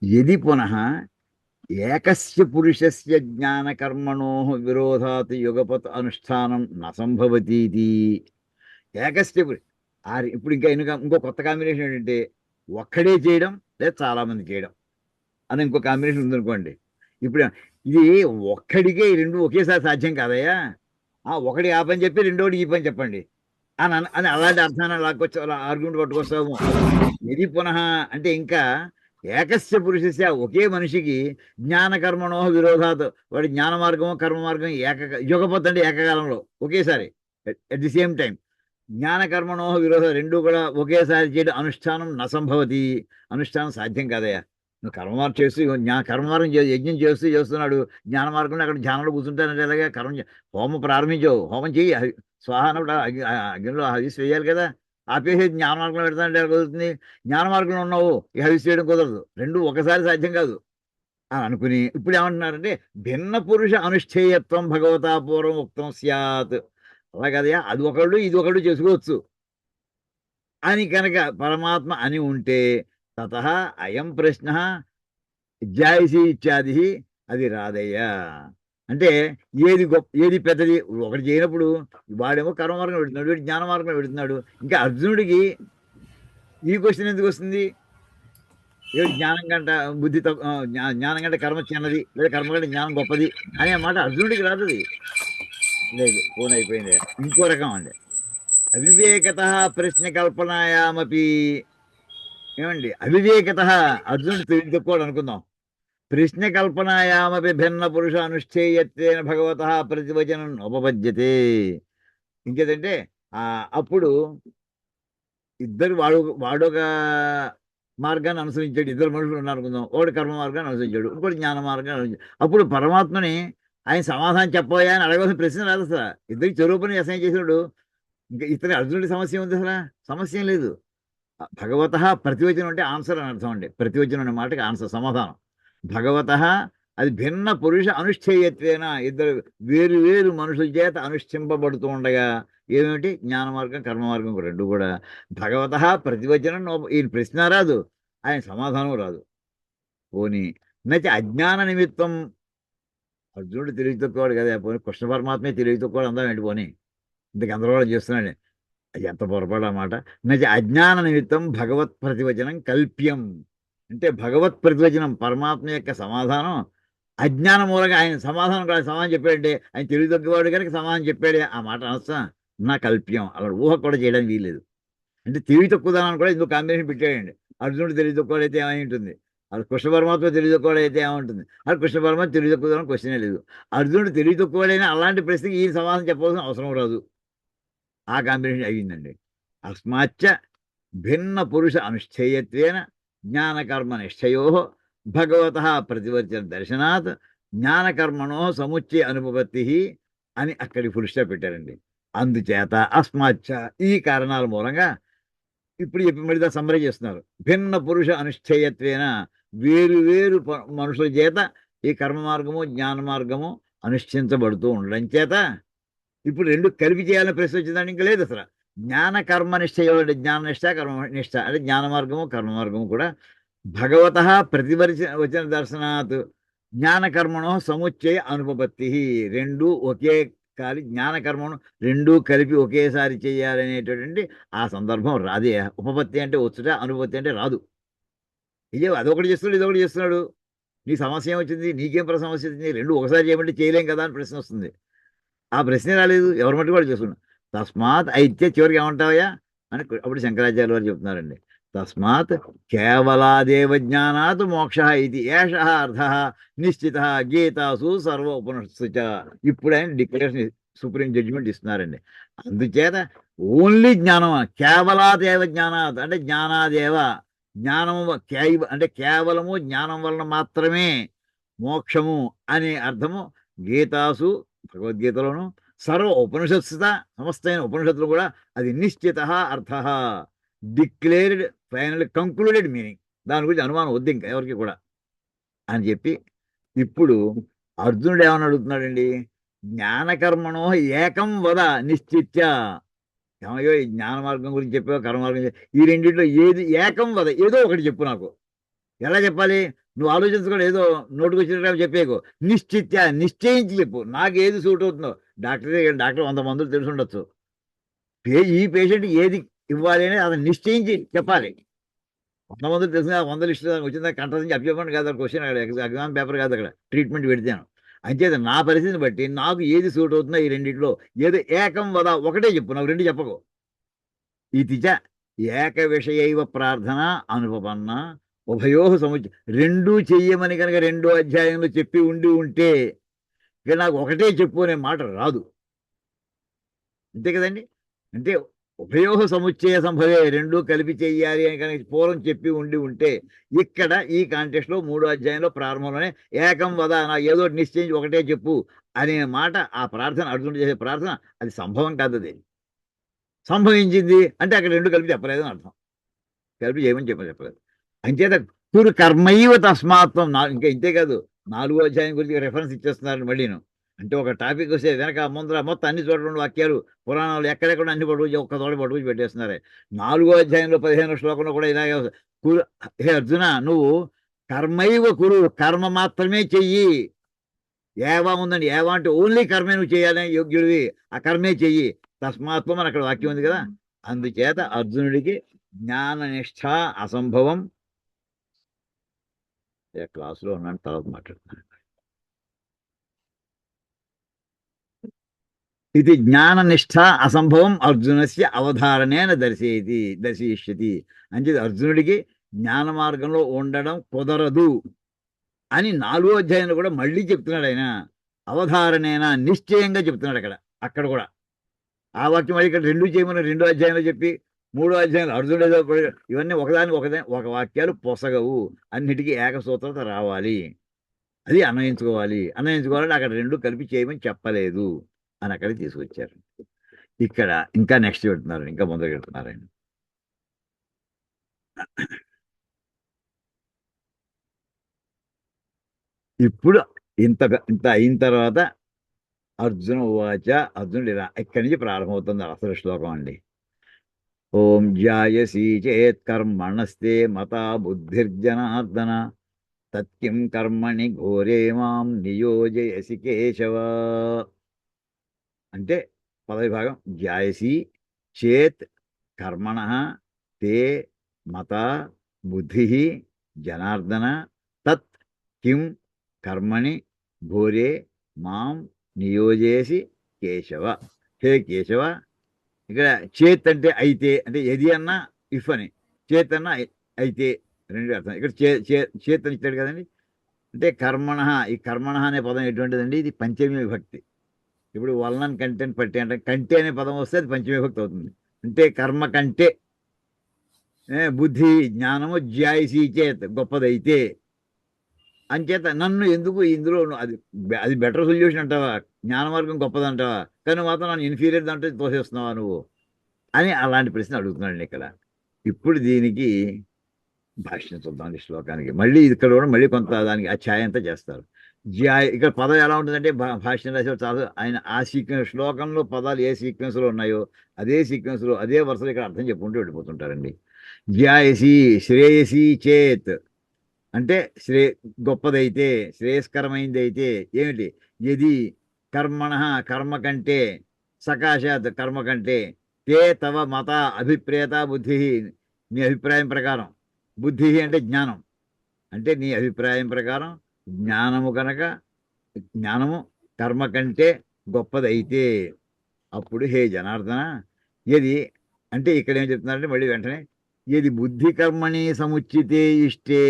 యది పునః ఏకస్య పురుషస్య జ్ఞానకర్మణో విరోధాత్ యుగపత్ అనుష్ఠానం నసంభవతీతి. ఏకస్య ఇప్పుడు ఇంకో కొత్త కాంబినేషన్ ఏంటంటే ఒక్కడే చేయడం లేదా చాలామంది చేయడం అని ఇంకో కాంబినేషన్ ఉందనుకోండి. ఇప్పుడు ఇది ఒక్కడికే ఈ రెండు ఒకేసారి సాధ్యం కాదయ్యా. ఒకటి ఆ పని చెప్పి రెండోటి ఈ పని చెప్పండి అని అలాంటి అర్థాన్ని అలా ఆర్గ్యుమెంట్ పట్టుకొస్తాము. ఇది పునః అంటే ఇంకా ఏకస్య పురుషస్య ఒకే మనిషికి జ్ఞానకర్మణో విరోధాత్, వాడి జ్ఞాన మార్గము కర్మ మార్గం యుగపత్ అంటే ఏకకాలంలో ఒకేసారి అట్ ది సేమ్ టైం జ్ఞానకర్మణో విరోధ రెండు కూడా ఒకేసారి చేయడం అనుష్ఠానం నసంభవతి. అనుష్ఠానం సాధ్యం కాదయ్యా. నువ్వు కర్మమార్గం చేస్తూ కర్మమార్గం యజ్ఞం చేస్తున్నాడు, జ్ఞాన మార్గంలో అక్కడ ధ్యానంలో కూర్చుంటానంటే అలాగే హోమం ప్రారంభించావు, హోమం చెయ్యి, స్వాహ అన్నప్పుడు అగ్నిలో హవిస్ వేయాలి కదా. ఆపేసి జ్ఞాన మార్గంలో పెడతానంటే ఎలా కుదురుతుంది? జ్ఞాన మార్గంలో ఉన్నావు ఇక హవిస్ చేయడం కుదరదు, రెండు ఒకసారి సాధ్యం కాదు అని అనుకుని ఇప్పుడు ఏమంటున్నారంటే భిన్న పురుష అనుష్ఠేయత్వం భగవతా పూర్వం ఉక్తం స్యాత్. అలా కదయా, అది ఒకళ్ళు ఇది ఒకళ్ళు చేసుకోవచ్చు అని కనుక పరమాత్మ అని ఉంటే తత అయం ప్రశ్న జాయసి ఇత్యాది అది రాదయ్యా. అంటే ఏది గొప్ప ఏది పెద్దది? ఒకటి చేయనప్పుడు వాడేమో కర్మ మార్గం పెడుతున్నాడు, వీడు జ్ఞాన మార్గం పెడుతున్నాడు. ఇంకా అర్జునుడికి ఈ క్వశ్చన్ ఎందుకు వస్తుంది? ఏడు జ్ఞానం కంట బుద్ధి జ్ఞానం కంటే కర్మ చిన్నది, లేదా కర్మ కంటే జ్ఞానం గొప్పది అనే మాట అర్జునుడికి రాదు. లేదు, ఫోన్ అయిపోయింది. ఇంకో రకం అండి, అవివేకత ప్రశ్న కల్పనాయామపి. ఏమండి అవివేకత? అర్జునుడు తెలివి తక్కువ అనుకుందాం. ప్రశ్న కల్పనాయామపి భిన్న పురుష అనుష్ఠేయత్వేన భగవత ప్రతివచనం ఉపపద్యతే. ఇంకేదంటే అప్పుడు ఇద్దరు వాడొక మార్గాన్ని అనుసరించాడు, ఇద్దరు మనుషులు ఉన్నారు అనుకుందాం. ఒకటి కర్మ మార్గాన్ని అనుసరించాడు, ఇంకోటి జ్ఞాన మార్గాన్ని అనుసరించాడు. అప్పుడు పరమాత్మని ఆయన సమాధానం చెప్పబోయా అని అడగవలసిన ప్రశ్న రాదు అసలు. ఇద్దరికి చెరువుపని అసహ్యం చేసినాడు. ఇంకా ఇతని అర్జునుడి సమస్య ఉంది, అసలు సమస్య లేదు. భగవత ప్రతివచనం అంటే ఆన్సర్ అని అర్థం అండి. ప్రతివచనం అనే మాటకి ఆన్సర్ సమాధానం. భగవత అది భిన్న పురుష అనుష్ఠేయత్వేన, ఇద్దరు వేరు వేరు మనుషుల చేత అనుష్ఠింపబడుతూ ఉండగా ఏమిటి జ్ఞాన మార్గం కర్మ మార్గం రెండు కూడా భగవత ప్రతివచనం. ఈయన ప్రశ్న రాదు, ఆయన సమాధానం రాదు. పోనీ నచ్చి అజ్ఞాన నిమిత్తం అర్జునుడు తెలివి తక్కువవాడు కదా, పోనీ కృష్ణ పరమాత్మే తెలివి తక్కువవాడు అందాం ఏంటి? పోనీ ఇంత గందరగోళం చేస్తున్నాడు, అది ఎంత పొరపాటు అన్నమాట. నచ్చి అజ్ఞాన నిమిత్తం భగవత్ ప్రతివచనం కల్ప్యం. అంటే భగవత్ ప్రతివచనం పరమాత్మ యొక్క సమాధానం అజ్ఞానం మూలంగా ఆయన సమాధానం చెప్పాడంటే ఆయన తెలివి తగ్గవాడు కనుక సమాధానం చెప్పాడే ఆ మాట అనొచ్చా? నా కల్ప్యం. అలా ఊహ కూడా చేయడానికి వీల్లేదు. అంటే తెలివి తక్కువదానాన్ని కూడా ఇందులో కాంబినేషన్ పెట్టాడండి. అర్జునుడు తెలివి తక్కువడైతే ఏమై ఉంటుంది, అది కృష్ణ పరమాత్మ తెలివి తక్కువడైతే ఏమంటుంది? అది కృష్ణ పరమాత్మ తెలివి తక్కువదానం క్వశ్చనే లేదు. అర్జునుడు తెలివి తక్కువడైనా అలాంటి ప్రశ్నకి ఈ సమాధానం చెప్పవలసిన అవసరం రాదు. ఆ కాంబినేషన్ అయ్యిందండి. అస్మాచ్చ భిన్న పురుష అనుష్ఠేయత్వేన జ్ఞానకర్మ నిశ్చయో భగవత ప్రతివర్చన దర్శనాత్ జ్ఞానకర్మణో సముచ్చయ అనుపపత్తి అని అక్కడి ఫుల్ స్టాప్ పెట్టారండి. అందుచేత అస్మాచ్చ ఈ కారణాల మూలంగా ఇప్పుడు చెప్పి మళ్ళీ సమ్మరీ చేస్తున్నారు. భిన్న పురుష అనుష్ఠేయత్వేన వేరు వేరు మనుషుల చేత ఈ కర్మ మార్గము జ్ఞాన మార్గము అనుష్ఠించబడుతూ ఉండడం చేత ఇప్పుడు రెండు కలిపి చేయాలని ప్రశ్న వచ్చిందని ఇంకా లేదు అసలు. జ్ఞాన కర్మ నిశ్చయం అంటే జ్ఞాన నిష్ట కర్మ నిష్ట అంటే జ్ఞాన మార్గము కర్మ మార్గము కూడా భగవత ప్రతివర్చన దర్శనాత్ జ్ఞాన కర్మణో సముచ్చయ అనుపపత్తి. రెండు ఒకే కాలి జ్ఞాన కర్మను రెండూ కలిపి ఒకేసారి చేయాలనేటటువంటి ఆ సందర్భం రాదే. ఉపపత్తి అంటే వచ్చుట, అనుపత్తి అంటే రాదు. ఇదే అదొకటి చేస్తున్నాడు ఇదొకటి చేస్తున్నాడు, నీ సమస్య ఏమొచ్చింది? నీకేం సమస్య వచ్చింది? రెండు ఒకసారి చేయమంటే చేయలేం కదా అని ప్రశ్న వస్తుంది. ఆ ప్రశ్నే రాలేదు, ఎవరి మట్టి కూడా చేస్తున్నాడు. తస్మాత్ అయితే చివరికి ఏమంటావయ్యా అని అప్పుడు శంకరాచార్య వారు చెప్తున్నారండి. తస్మాత్ కేవలాదేవ జ్ఞానాత్ మోక్ష ఇది ఏష అర్థ నిశ్చిత గీతాసు సర్వ ఉపనిషత్సు చ. ఇప్పుడు ఆయన డిక్లరేషన్ సుప్రీం జడ్జిమెంట్ ఇస్తున్నారండి. అందుచేత ఓన్లీ జ్ఞానం, కేవలాదేవ జ్ఞానాత్ అంటే జ్ఞానాదేవ జ్ఞానము అంటే కేవలము జ్ఞానం వలన మాత్రమే మోక్షము అనే అర్థము గీతాసు భగవద్గీతలోను సర్వ ఉపనిషత్సుత సమస్తమైన ఉపనిషత్తులు కూడా అది నిశ్చిత అర్థ డిక్లేర్డ్ ఫైనల్ కంక్లూడెడ్ మీనింగ్. దాని గురించి అనుమానం వద్దు ఇంకా ఎవరికి కూడా అని చెప్పి ఇప్పుడు అర్జునుడు ఏమని అడుగుతున్నాడండి? జ్ఞానకర్మణో ఏకం వద నిశ్చిత్య. ఏమయ్యో ఈ జ్ఞాన మార్గం గురించి చెప్పావు, కర్మ మార్గం ఈ రెండింటిలో ఏది ఏకం వద, ఏదో ఒకటి చెప్పు నాకు. ఎలా చెప్పాలి? నువ్వు ఆలోచించుకోండి, ఏదో నోటుకు వచ్చినట్టు చెప్పేకు. నిశ్చిత్య నిశ్చయించి చెప్పు, నాకు ఏది సూట్ అవుతుందో. డాక్టర్ 100 మందులు తెలిసి ఉండొచ్చు, ఈ పేషెంట్ ఏది ఇవ్వాలి అని అతను నిశ్చయించి చెప్పాలి. 100 మందులు తెలిసిన 100 లిస్టు వచ్చిందా కంటరించి అప్పచెప్పండి కాదు క్వశ్చన్, అక్కడ ఎగ్జామ్ పేపర్ కాదు, అక్కడ ట్రీట్మెంట్ పెడితాను. అంచేత నా పరిస్థితిని బట్టి నాకు ఏది సూట్ అవుతుందో ఈ రెండింటిలో ఏదో ఏకం వద, ఒకటే చెప్పు, నాకు రెండు చెప్పకు. ఇతిచ ఏక విషయైవ ప్రార్థన అనుపపన్న ఉభయో సముచ్చ. రెండూ చెయ్యమని కనుక 2వ అధ్యాయంలో చెప్పి ఉంటే ఇక నాకు ఒకటే చెప్పు అనే మాట రాదు. అంతే కదండి. అంటే ఉభయో సముచ్చయ సంభవే, రెండూ కలిపి చెయ్యాలి అని కనుక పూర్వం చెప్పి ఉంటే ఇక్కడ ఈ కాంటెక్స్ట్లో 3వ అధ్యాయంలో ప్రారంభంలోనే ఏకం వద, నాకు ఏదో నిశ్చయించి ఒకటే చెప్పు అనే మాట, ఆ ప్రార్థన అర్జునుడు చేసే ప్రార్థన అది సంభవం కాదు. అది సంభవించింది అంటే అక్కడ రెండు కలిపి చెప్పలేదు అని అర్థం. కలిపి చేయమని చెప్పలేదు. అంచేత కురు కర్మైవ తస్మాత్వం ఇంకా ఇంతే కాదు, 4వ అధ్యాయం గురించి రెఫరెన్స్ ఇచ్చేస్తున్నారు మళ్ళీను. అంటే ఒక టాపిక్ వస్తే వెనక ముందర మొత్తం అన్ని చోట్ల ఉన్న వాక్యాలు పురాణాలు ఎక్కడెక్కడ అన్ని పట్టుకొచ్చి ఒక్క చోట పట్టుకొచ్చి పెట్టేస్తున్నారు. 4వ అధ్యాయంలో 15వ శ్లోకంలో కూడా ఇలాగే కురు, హే అర్జున నువ్వు కర్మైవ కురు, కర్మ మాత్రమే చెయ్యి. ఏవా ఉందండి, ఏవా అంటే ఓన్లీ కర్మే నువ్వు చేయాలని యోగ్యుడివి, ఆ కర్మే చెయ్యి. తస్మాత్వం అని అక్కడ వాక్యం ఉంది కదా. అందుచేత అర్జునుడికి జ్ఞాననిష్ట అసంభవం. క్లాసులో ఉన్నాను, తర్వాత మాట్లాడుతున్నాను. ఇది జ్ఞాననిష్ట అసంభవం అర్జునస్య అవధారణేన దర్శయిష్యతి. అంటే అర్జునుడికి జ్ఞాన మార్గంలో ఉండడం కుదరదు అని 4వ అధ్యాయంలో కూడా మళ్ళీ చెప్తున్నాడు ఆయన. అవధారణేన నిశ్చయంగా చెప్తున్నాడు అక్కడ కూడా. ఆ వాక్యం మళ్ళీ ఇక్కడ 2 చేయమని 2వ అధ్యాయంలో చెప్పి 3వ అధ్యాయంలో అర్జునుడు ఏదో ఇవన్నీ ఒకదానికి ఒక వాక్యాలు పొసగవు, అన్నిటికీ ఏకసూత్రత రావాలి, అది అన్వయించుకోవాలంటే అక్కడ 2 కలిపి చేయమని చెప్పలేదు అని అక్కడ తీసుకొచ్చారు. ఇక్కడ ఇంకా నెక్స్ట్ పెడుతున్నారు, ఇంకా ముందుకు పెడుతున్నారు ఆయన. ఇప్పుడు ఇంత అయిన తర్వాత అర్జున ఉవాచ, అర్జునుడు ఇలా ఇక్కడి నుంచి ప్రారంభమవుతుంది అసలు శ్లోకం అండి. ఓం ధ్యాయసి చేత్ కర్మణస్తే మతా బుద్ధిర్జనార్దన తత్కిం కర్మణి ఘోరే మాం నియోజయసి కేశవ. అంటే పదవిభాగం, ధ్యాయసి చేత్ కర్మణ తే మత బుద్ధి జనార్దన తత్ కిం కర్మణి ఘోరే మాం నియోజేసి కేశవ. హే కేశవ. ఇక్కడ చేత్ అంటే అయితే, అంటే ఎది అన్నా ఇఫ్ అని, చేత్ అన్నా అయితే, రెండు అర్థం. ఇక్కడ చేత్ అని ఇచ్చాడు కదండి. అంటే కర్మణ, ఈ కర్మణ అనే పదం ఎటువంటిదండి, ఇది పంచమి విభక్తి. ఇప్పుడు వలనన్ కంటెన్ పట్టి అంటే కంటే అనే పదం వస్తే అది పంచమి విభక్తి అవుతుంది. అంటే కర్మ కంటే బుద్ధి జ్ఞానము జ్యాయసి చేత్ గొప్పదైతే, అంచేత నన్ను ఎందుకు ఇందులో అది బెటర్ సొల్యూషన్ అంటావా, జ్ఞాన మార్గం గొప్పదంటావా, కానీ మాత్రం నన్ను ఇన్ఫీరియర్ దాంట్లో తోసేస్తున్నావా నువ్వు అని అలాంటి ప్రశ్న అడుగుతున్నాడు ఇక్కడ. ఇప్పుడు దీనికి భాష్యం చూద్దాం ఈ శ్లోకానికి. మళ్ళీ ఇక్కడ కూడా మళ్ళీ కొంత దానికి ఆ ఛాయ అంతా చేస్తారు. ఇక్కడ పదం ఎలా ఉంటుందంటే భాష్యం రాసే చాలా ఆయన ఆ శ్లోకంలో పదాలు ఏ సీక్వెన్స్లో ఉన్నాయో అదే సీక్వెన్స్లో అదే వరుసలో ఇక్కడ అర్థం చెప్పుకుంటూ వెళ్ళిపోతుంటారండి. జ్యాయసి శ్రేయసి చేత్ అంటే గొప్పదైతే, శ్రేయస్కరమైంది అయితే ఏమిటి, ఎది కర్మణ కర్మ కంటే, సకాశాత్ కర్మ కంటే, తే తవ మత అభిప్రేత బుద్ధి నీ అభిప్రాయం ప్రకారం, బుద్ధి అంటే జ్ఞానం, అంటే నీ అభిప్రాయం ప్రకారం జ్ఞానము కనుక జ్ఞానము కర్మ కంటే గొప్పదైతే, అప్పుడు హే జనార్దన ఏది అంటే ఇక్కడ ఏం చెప్తున్నారంటే మళ్ళీ వెంటనే ఏది బుద్ధి కర్మణి సముచితే ఇష్టే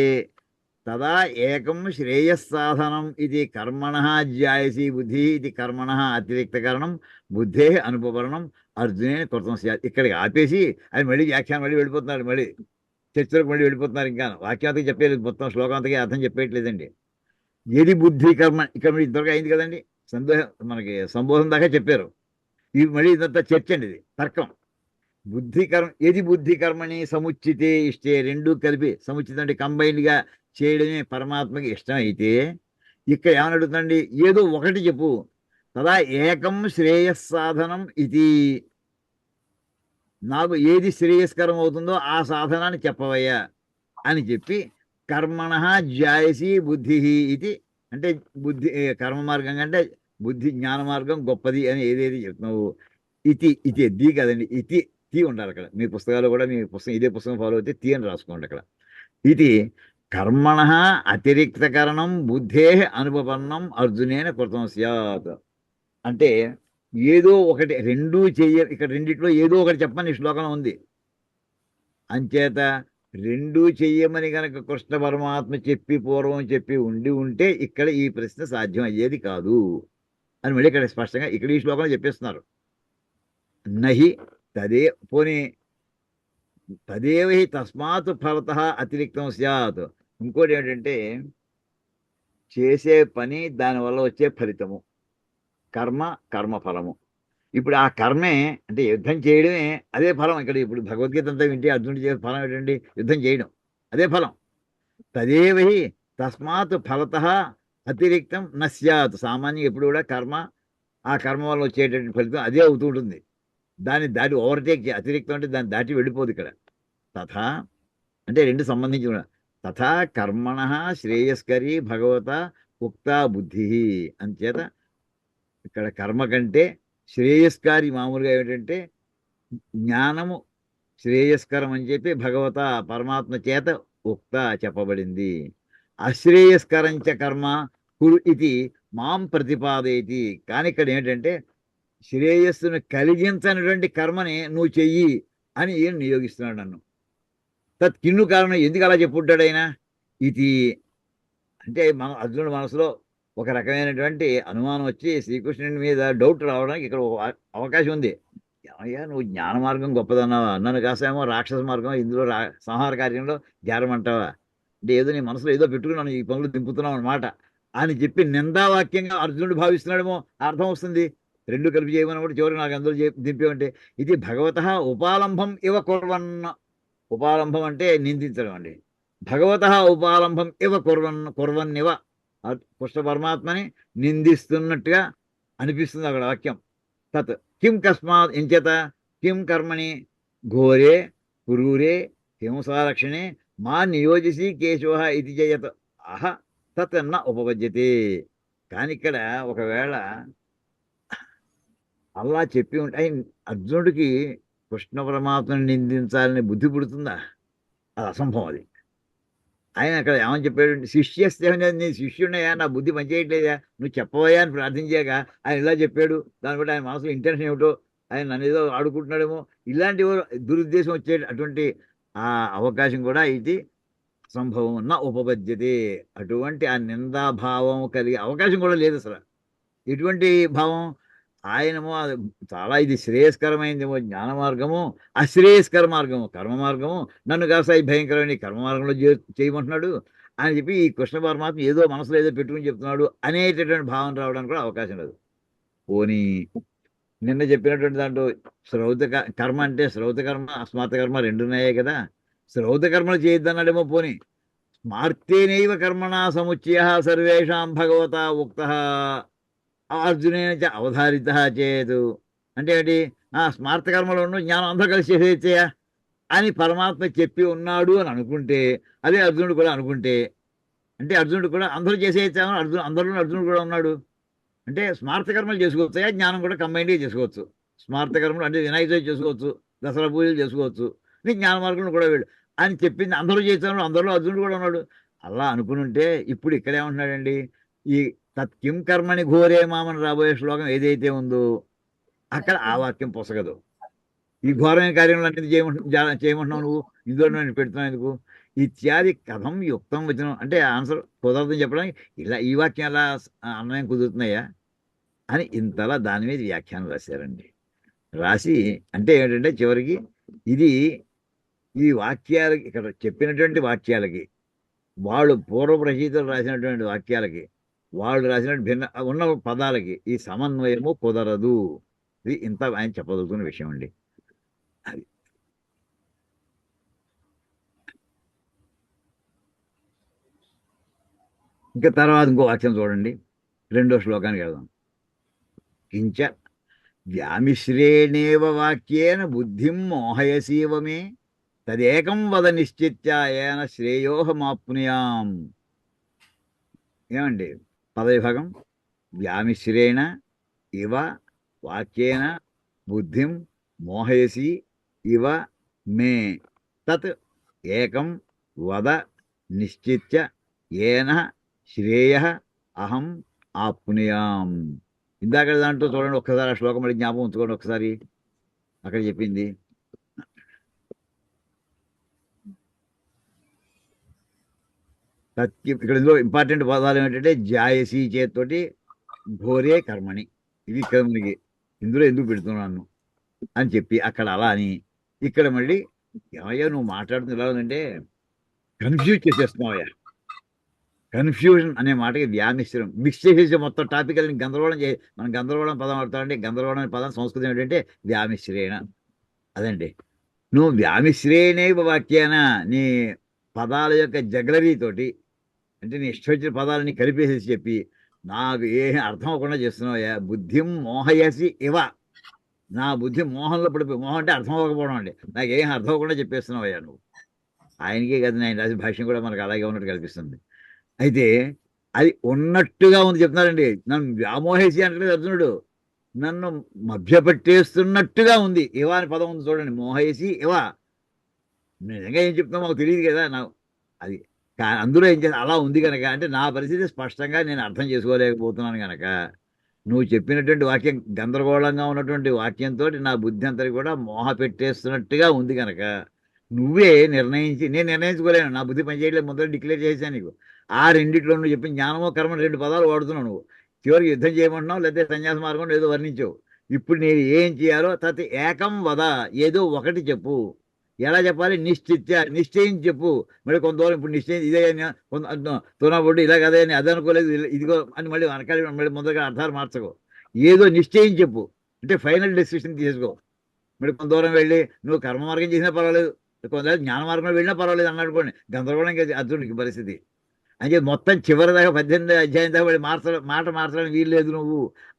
తదా ఏకం శ్రేయస్సాధనం ఇది కర్మణ జ్యాయసి బుద్ధి ఇది కర్మణ అతిరిక్తకరణం బుద్ధే అనుపవరణం అర్జునే కృతం స్యాత్. ఇక్కడికి ఆపేసి అది మళ్ళీ వ్యాఖ్యానం మళ్ళీ వెళ్ళిపోతున్నారు, మళ్ళీ చర్చలకు మళ్ళీ వెళ్ళిపోతున్నారు. ఇంకా వాక్యాంతకి చెప్పేది, మొత్తం శ్లోకాంతకి అర్థం చెప్పేయట్లేదండి. ఏది బుద్ధి కర్మ ఇక్కడ ఇంతవరకు అయింది కదండి, మనకి సంబోధన దాకా చెప్పారు. ఇది మళ్ళీ ఇదంతా చర్చ అండి, ఇది తర్కం. బుద్ధి కర్మ ఏది బుద్ధి కర్మని సముచితే ఇష్టే, రెండు కలిపి సముచితం అంటే కంబైన్డ్గా చేయడమే పరమాత్మకి ఇష్టం అయితే, ఇక్కడ ఏమని అడుగుతుందండి, ఏదో ఒకటి చెప్పు. తదా ఏకం శ్రేయస్సాధనం ఇది, నాకు ఏది శ్రేయస్కరం అవుతుందో ఆ సాధనాన్ని చెప్పవయ్యా అని చెప్పి, కర్మణ జ్యాయసి బుద్ధి ఇది అంటే బుద్ధి కర్మ మార్గం కంటే బుద్ధి జ్ఞాన మార్గం గొప్పది అని ఏదేది చెప్తున్నావు. ఇది ది కదండి, తి ఉండాలి అక్కడ. మీ పుస్తకాలు కూడా మీ పుస్తకం ఇదే పుస్తకం ఫాలో అయితే తి అని రాసుకోండి అక్కడ. ఇది కర్మణ అతిరిక్తకరణం బుద్ధే అనుపన్నం అర్జునేన కృతం స్యాత్. అంటే ఏదో ఒకటి, రెండూ ఇక్కడ రెండిట్లో ఏదో ఒకటి చెప్పని శ్లోకంలో ఉంది. అంచేత రెండూ చెయ్యమని కనుక కృష్ణ పరమాత్మ పూర్వం చెప్పి ఉంటే ఇక్కడ ఈ ప్రశ్న సాధ్యం అయ్యేది కాదు అని మళ్ళీ ఇక్కడ స్పష్టంగా ఇక్కడ ఈ శ్లోకంలో చెప్పేస్తున్నారు. నహి తదేవ హి తస్మాత్ ఫలత అతిరిక్తం స్యాత్. ఇంకోటి ఏంటంటే చేసే పని దానివల్ల వచ్చే ఫలితము, కర్మఫలము. ఇప్పుడు ఆ కర్మే అంటే యుద్ధం చేయడమే అదే ఫలం. ఇక్కడ ఇప్పుడు భగవద్గీత అంతా వింటే అర్జునుడు చేసే ఫలం ఏంటండి? యుద్ధం చేయడం. అదే ఫలం. తదేవహి తస్మాత్ ఫలత అతిరిక్తం న స్యాత్. సామాన్యంగా ఎప్పుడు కూడా కర్మ, ఆ కర్మ వల్ల వచ్చేటటువంటి ఫలితం అదే అవుతూ ఉంటుంది. దాన్ని దాటి ఓవర్టేక్ అతిరిక్తం అంటే దాన్ని దాటి వెళ్ళిపోదు ఇక్కడ. తథా అంటే రెండు సంబంధించి కూడా. తథా కర్మణ శ్రేయస్కరి భగవత ఉక్త బుద్ధి. అంచేత ఇక్కడ కర్మ కంటే శ్రేయస్కారి మామూలుగా ఏమిటంటే జ్ఞానము శ్రేయస్కరం అని చెప్పి భగవత పరమాత్మ చేత ఉక్త చెప్పబడింది. అశ్రేయస్కరంచ కర్మ కురు ఇది మాం ప్రతిపాదయతి. కానీ ఇక్కడ ఏంటంటే శ్రేయస్సును కలిగించనటువంటి కర్మని నువ్వు చెయ్యి అని ఈయన నియోగిస్తున్నాడు నన్ను. తత్ కిన్ను కారణం, ఎందుకు అలా చెప్పుంటాడు ఆయన? ఇది అంటే మన అర్జునుడి మనసులో ఒక రకమైనటువంటి అనుమానం వచ్చి శ్రీకృష్ణుని మీద డౌట్ రావడానికి ఇక్కడ ఒక అవకాశం ఉంది. ఏమయ్యా నువ్వు జ్ఞాన మార్గం గొప్పదన్నావా, నన్ను కాసేమో రాక్షస మార్గం ఇందులో సంహార కార్యంలో జారమంటావా? అంటే ఏదో నీ మనసులో ఏదో పెట్టుకున్నాను, ఈ పనులు దింపుతున్నావు అన్నమాట అని చెప్పి నిందావాక్యంగా అర్జునుడు భావిస్తున్నాడేమో అర్థం వస్తుంది. రెండు కలిపి చేయమని కూడా చివరికి నాకు అందులో దింపేమంటే ఇది భగవత ఉపాలంభం ఇవ కుర్వన్న. ఉపాలంభం అంటే నిందించడం అండి. భగవత ఉపాలంభం ఇవ కుర్వన్నివ. కృష్ణ పరమాత్మని నిందిస్తున్నట్టుగా అనిపిస్తుంది అక్కడ వాక్యం. తత్ కిం కస్మాత్ ఎంచేత కిం కర్మణి ఘోరే పురూరే హింసారక్షణే మా నియోజిసి కేశవ ఇది చేయత అహ తత్ న ఉపపద్యతే. కానీ ఇక్కడ ఒకవేళ అలా చెప్పి ఉంటే అర్జునుడికి కృష్ణ పరమాత్మని నిందించాలని బుద్ధి పుడుతుందా? అది అసంభవం. అది ఆయన అక్కడ ఏమని చెప్పాడు? శిష్యస్తే నీ శిష్యుడయ్యా, నా బుద్ధి పనిచేయట్లేదా, నువ్వు చెప్పవయ్యా అని ప్రార్థించాక ఆయన ఇలా చెప్పాడు. దాన్ని బట్టి ఆయన మనసులో ఇంటెన్షన్ ఏమిటో, ఆయన నన్ను ఏదో ఆడుకుంటున్నాడేమో, ఇలాంటి దురుద్దేశం వచ్చే అటువంటి ఆ అవకాశం కూడా ఇది అసంభవం. నా ఉపపద్యతే. అటువంటి ఆ నిందాభావం కలిగే అవకాశం కూడా లేదు అసలు. ఎటువంటి భావం? ఆయనమో చాలా ఇది శ్రేయస్కరమైందేమో జ్ఞాన మార్గము, అశ్రేయస్కర మార్గము కర్మ మార్గము, నన్ను కాస్త ఈ భయంకరమైన కర్మ మార్గంలో చేయమంటున్నాడు అని చెప్పి ఈ కృష్ణ పరమాత్మ ఏదో మనసులో ఏదో పెట్టుకుని చెప్తున్నాడు అనేటటువంటి భావన రావడానికి కూడా అవకాశం లేదు. పోనీ నిన్న చెప్పినటువంటి దాంట్లో శ్రౌత కర్మ అంటే శ్రౌత కర్మ అస్మాత్ కర్మ రెండు ఉన్నాయే కదా. శ్రౌత కర్మలు చేయొద్దన్నాడేమో. పోనీ స్మార్తేనైవ కర్మణా సముచ్చయ సర్వేషాం భగవత ఉక్త అర్జునేన అవధారిత చేతు. అంటే ఏంటి? స్మార్త కర్మలో ఉన్న జ్ఞానం అందరూ కలిసి చేసేయచ్చయా అని పరమాత్మ చెప్పి ఉన్నాడు అని అనుకుంటే, అదే అర్జునుడు కూడా అనుకుంటే, అంటే అర్జునుడు కూడా అందరూ చేసేయచ్చామని అందరిలో అర్జునుడు కూడా ఉన్నాడు. అంటే స్మార్త కర్మలు చేసుకోవచ్చా, జ్ఞానం కూడా కంబైన్డ్గా చేసుకోవచ్చు. స్మార్త కర్మలు అంటే వినాయక చవితి చేసుకోవచ్చు, దసరా పూజలు చేసుకోవచ్చు, నీ జ్ఞాన మార్గంలో కూడా వీడు అని చెప్పింది అందరూ చేస్తాను, అందరిలో అర్జునుడు కూడా ఉన్నాడు. అలా అనుకుని ఉంటే ఇప్పుడు ఇక్కడ ఏమంటున్నాడండి? ఈ తత్కిం కర్మని ఘోరే మామని రాబోయే శ్లోకం ఏదైతే ఉందో అక్కడ ఆ వాక్యం పొసగదు. ఈ ఘోరమైన కార్యంలో అన్ని చేయమంటున్నావు నువ్వు, ఇందులో నేను పెడుతున్నావు ఎందుకు ఇత్యాది కథం యుక్తం వచనం. అంటే ఆన్సర్ కుదరదని చెప్పడానికి ఇలా ఈ వాక్యం ఎలా అన్వయం కుదురుతున్నాయా అని ఇంతలా దాని మీద వ్యాఖ్యానం రాశారండి. రాసి అంటే ఏంటంటే చివరికి ఇది ఈ వాక్యాలకి ఇక్కడ చెప్పినటువంటి వాక్యాలకి, వాళ్ళు పూర్వ రచయితలు రాసినటువంటి వాక్యాలకి, వాళ్ళు రాసినటువంటి భిన్న ఉన్న పదాలకి ఈ సమన్వయము కుదరదు. ఇది ఇంత ఆయన చెప్పదలుచుకున్న విషయం అండి. అది ఇంకా తర్వాత ఇంకో వాక్యం చూడండి, రెండో శ్లోకానికి వెళ్దాం. కించ వ్యామిశ్రేణేవ వాక్యేన బుద్ధిం మోహయసీవ మే తదేకం వద నిశ్చిత్య ఏన శ్రేయోహమాప్నుయాం. ఏమండి పదవిభాగం? వ్యామిశ్రేణ ఇవ వాక్యేన బుద్ధిం మోహయసి ఇవ మే తత్ ఏకం వద నిశ్చిత్య ఏన శ్రేయ అహం ఆప్నుయాం. ఇందాక దాంట్లో చూడండి ఒక్కసారి ఆ శ్లోకం మళ్ళీ జ్ఞాపకం ఉంచుకోండి ఒకసారి. అక్కడ చెప్పింది ఇక్కడ ఇందులో ఇంపార్టెంట్ పదాలు ఏమిటంటే జాయసి చేతితోటి ఘోరే కర్మని, ఇది కర్మనికి ఇందులో ఎందుకు పెడుతున్నాను అని చెప్పి అక్కడ అలా అని ఇక్కడ మళ్ళీ ఏమయ్యా నువ్వు మాట్లాడుతున్న ఎలా ఉందంటే కన్ఫ్యూజ్ చేసేస్తున్నావయ్యా. కన్ఫ్యూజన్ అనే మాటకి వ్యామిశ్రం మిక్స్ చేసేసి మొత్తం టాపికల్ని గందరగోళం మనం గందరగోళం పదం వాడతామంటే గందరగోళం అనే పదం సంస్కృతం ఏంటంటే వ్యామిశ్రేణ. అదండి. నువ్వు వ్యామిశ్రేణే వాక్యాన నీ పదాల యొక్క జగలరీతోటి, అంటే నీ ఇష్టం వచ్చిన పదాలని కలిపేసేసి చెప్పి నాకు ఏం అర్థం అవ్వకుండా చేస్తున్నావయ్యా. బుద్ధిం మోహయసి ఇవ, నా బుద్ధి మోహంలో పడిపోయి, మోహం అంటే అర్థం అవ్వకపోవడం అండి, నాకు ఏం అర్థం అవ్వకుండా చెప్పేస్తున్నావయ్యా నువ్వు. ఆయనకే కదా ఆయన రాసిన భాష్యం కూడా మనకు అలాగే ఉన్నట్టు కనిపిస్తుంది. అయితే అది ఉన్నట్టుగా ఉంది చెప్తున్నారండి. నన్ను వ్యామోహేసి అంటే అర్జునుడు నన్ను మభ్యపెట్టేస్తున్నట్టుగా ఉంది. ఇవా అని పదం ఉంది చూడండి, మోహేసి ఇవా. నిజంగా ఏం చెప్తామో మాకు తెలియదు కదా నాకు. అది అందులో ఏం చేస్తా అలా ఉంది కనుక, అంటే నా పరిస్థితి స్పష్టంగా నేను అర్థం చేసుకోలేకపోతున్నాను కనుక, నువ్వు చెప్పినటువంటి వాక్యం గందరగోళంగా ఉన్నటువంటి వాక్యంతో నా బుద్ధి అంతటి కూడా మోహ పెట్టేస్తున్నట్టుగా ఉంది కనుక నువ్వే నిర్ణయించి, నేను నిర్ణయించుకోలేను, నా బుద్ధి పనిచేయలేదు, ముందర డిక్లేర్ చేశాను నీకు. ఆ రెండిట్లో నువ్వు చెప్పిన జ్ఞానమో కర్మ 2 పదాలు వాడుతున్నావు నువ్వు. చివరికి యుద్ధం చేయమంటున్నావు, లేదా సన్యాస మార్గం ఏదో వర్ణించావు. ఇప్పుడు నేను ఏం చేయాలో తత్ ఏకం వద, ఏదో ఒకటి చెప్పు. ఎలా చెప్పాలి? నిశ్చయించి చెప్పు. మళ్ళీ కొంత దూరం ఇప్పుడు నిశ్చయం ఇదే తునబొడ్డు ఇలా కదే అని అది అనుకోలేదు ఇదిగో అని మళ్ళీ వెనకాలి మళ్ళీ ముందుగా అర్థాలు మార్చకో. ఏదో నిశ్చయించి చెప్పు, అంటే ఫైనల్ డెసిషన్ తీసుకో. మళ్ళీ కొంత దూరం వెళ్ళి నువ్వు కర్మ మార్గం చేసినా పర్వాలేదు, కొంత జ్ఞాన మార్గంలో వెళ్ళినా పర్వాలేదు అన్నాడుకోండి, గందరగోళం అర్జునుడికి పరిస్థితి. అంటే మొత్తం చివరి దాకా 18వ అధ్యాయం దాకా మళ్ళీ మాట మార్చడానికి వీలు లేదు నువ్వు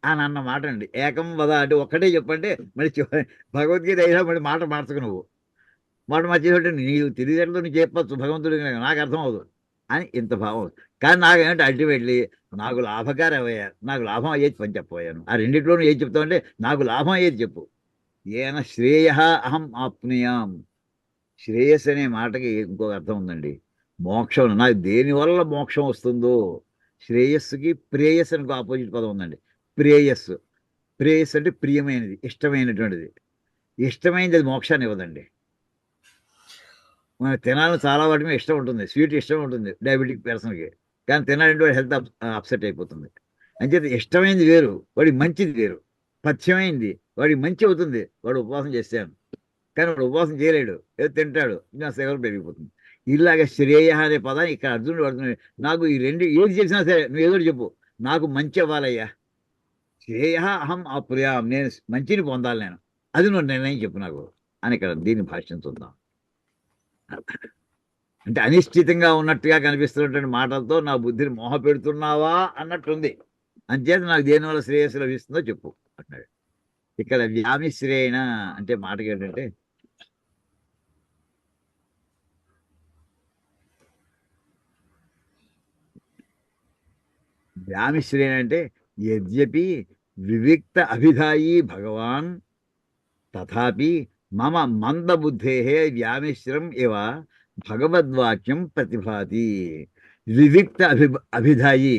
అని అన్న మాట అండి. ఏకం వద అంటే ఒక్కటే చెప్పంటే మళ్ళీ భగవద్గీత అయినా మళ్ళీ మాట మార్చకు నువ్వు. మాట మార్చేటంటే నీవు తెలియదేటో నీకు చెప్పచ్చు భగవంతుడికి, నాకు అర్థం అవ్వదు అని ఇంత భావం. కానీ నాకేంటే అల్టిమేట్లీ నాకు లాభకారి అవయ్యా, నాకు లాభం అయ్యేది పని చెప్పబోయాను. ఆ రెండిట్లోనూ ఏం చెప్తావు అంటే నాకు లాభం అయ్యేది చెప్పు. ఏన శ్రేయ అహం ఆప్నుయాం. శ్రేయస్ అనే మాటకి ఇంకొక అర్థం ఉందండి, మోక్షం. నాకు దేనివల్ల మోక్షం వస్తుందో. శ్రేయస్సుకి ప్రేయస్ అని ఆపోజిట్ పదం ఉందండి. ప్రేయస్సు, ప్రేయస్ అంటే ప్రియమైనది, ఇష్టమైనటువంటిది. ఇష్టమైనది అది మోక్షాన్ని ఇవ్వదండి. మన తినాలని చాలా వాటి మీద ఇష్టం ఉంటుంది, స్వీట్ ఇష్టం ఉంటుంది డయాబెటిక్ పర్సన్కి, కానీ తినాలంటే వాడి హెల్త్ అప్సెట్ అయిపోతుంది. అంచేత ఇష్టమైనది వేరు, వాడికి మంచిది వేరు. పథ్యమైంది వాడికి మంచి అవుతుంది, వాడు ఉపవాసం చేస్తాను, కానీ వాడు ఉపవాసం చేయలేడు, ఏదో తింటాడు, ఇంకా శరీరం పెరిగిపోతుంది. ఇలాగ శ్రేయ అనే పదాన్ని ఇక్కడ అర్జునుడు పడుతున్నాడు. నాకు ఈ రెండు ఏది చేసినా సరే నువ్వు ఏదో చెప్పు, నాకు మంచి అవ్వాలయ్యా. శ్రేయ అహం అప్రియాం, నేను మంచిని పొందాలి, నేను అది నువ్వు నిర్ణయం చెప్పు నాకు అని ఇక్కడ దీన్ని భాష్యం చూద్దాం. అంటే అనిశ్చితంగా ఉన్నట్టుగా కనిపిస్తున్నటువంటి మాటలతో నా బుద్ధిని మోహ పెడుతున్నావా అన్నట్టుంది. అంచేత నాకు దేనివల్ల శ్రేయస్సు లభిస్తుందో చెప్పు అంటున్నాడు. ఇక్కడ వ్యామిశ్రేణ అంటే మాటకి ఏంటంటే వ్యామిశ్రేణ అంటే యద్యపి వివిక్త అభిధాయి భగవాన్ తథాపి మమ మందబుద్ధే వ్యామిశ్రం ఇవ భగవద్వాక్యం ప్రతిభాతి. వివిక్త అభిధాయి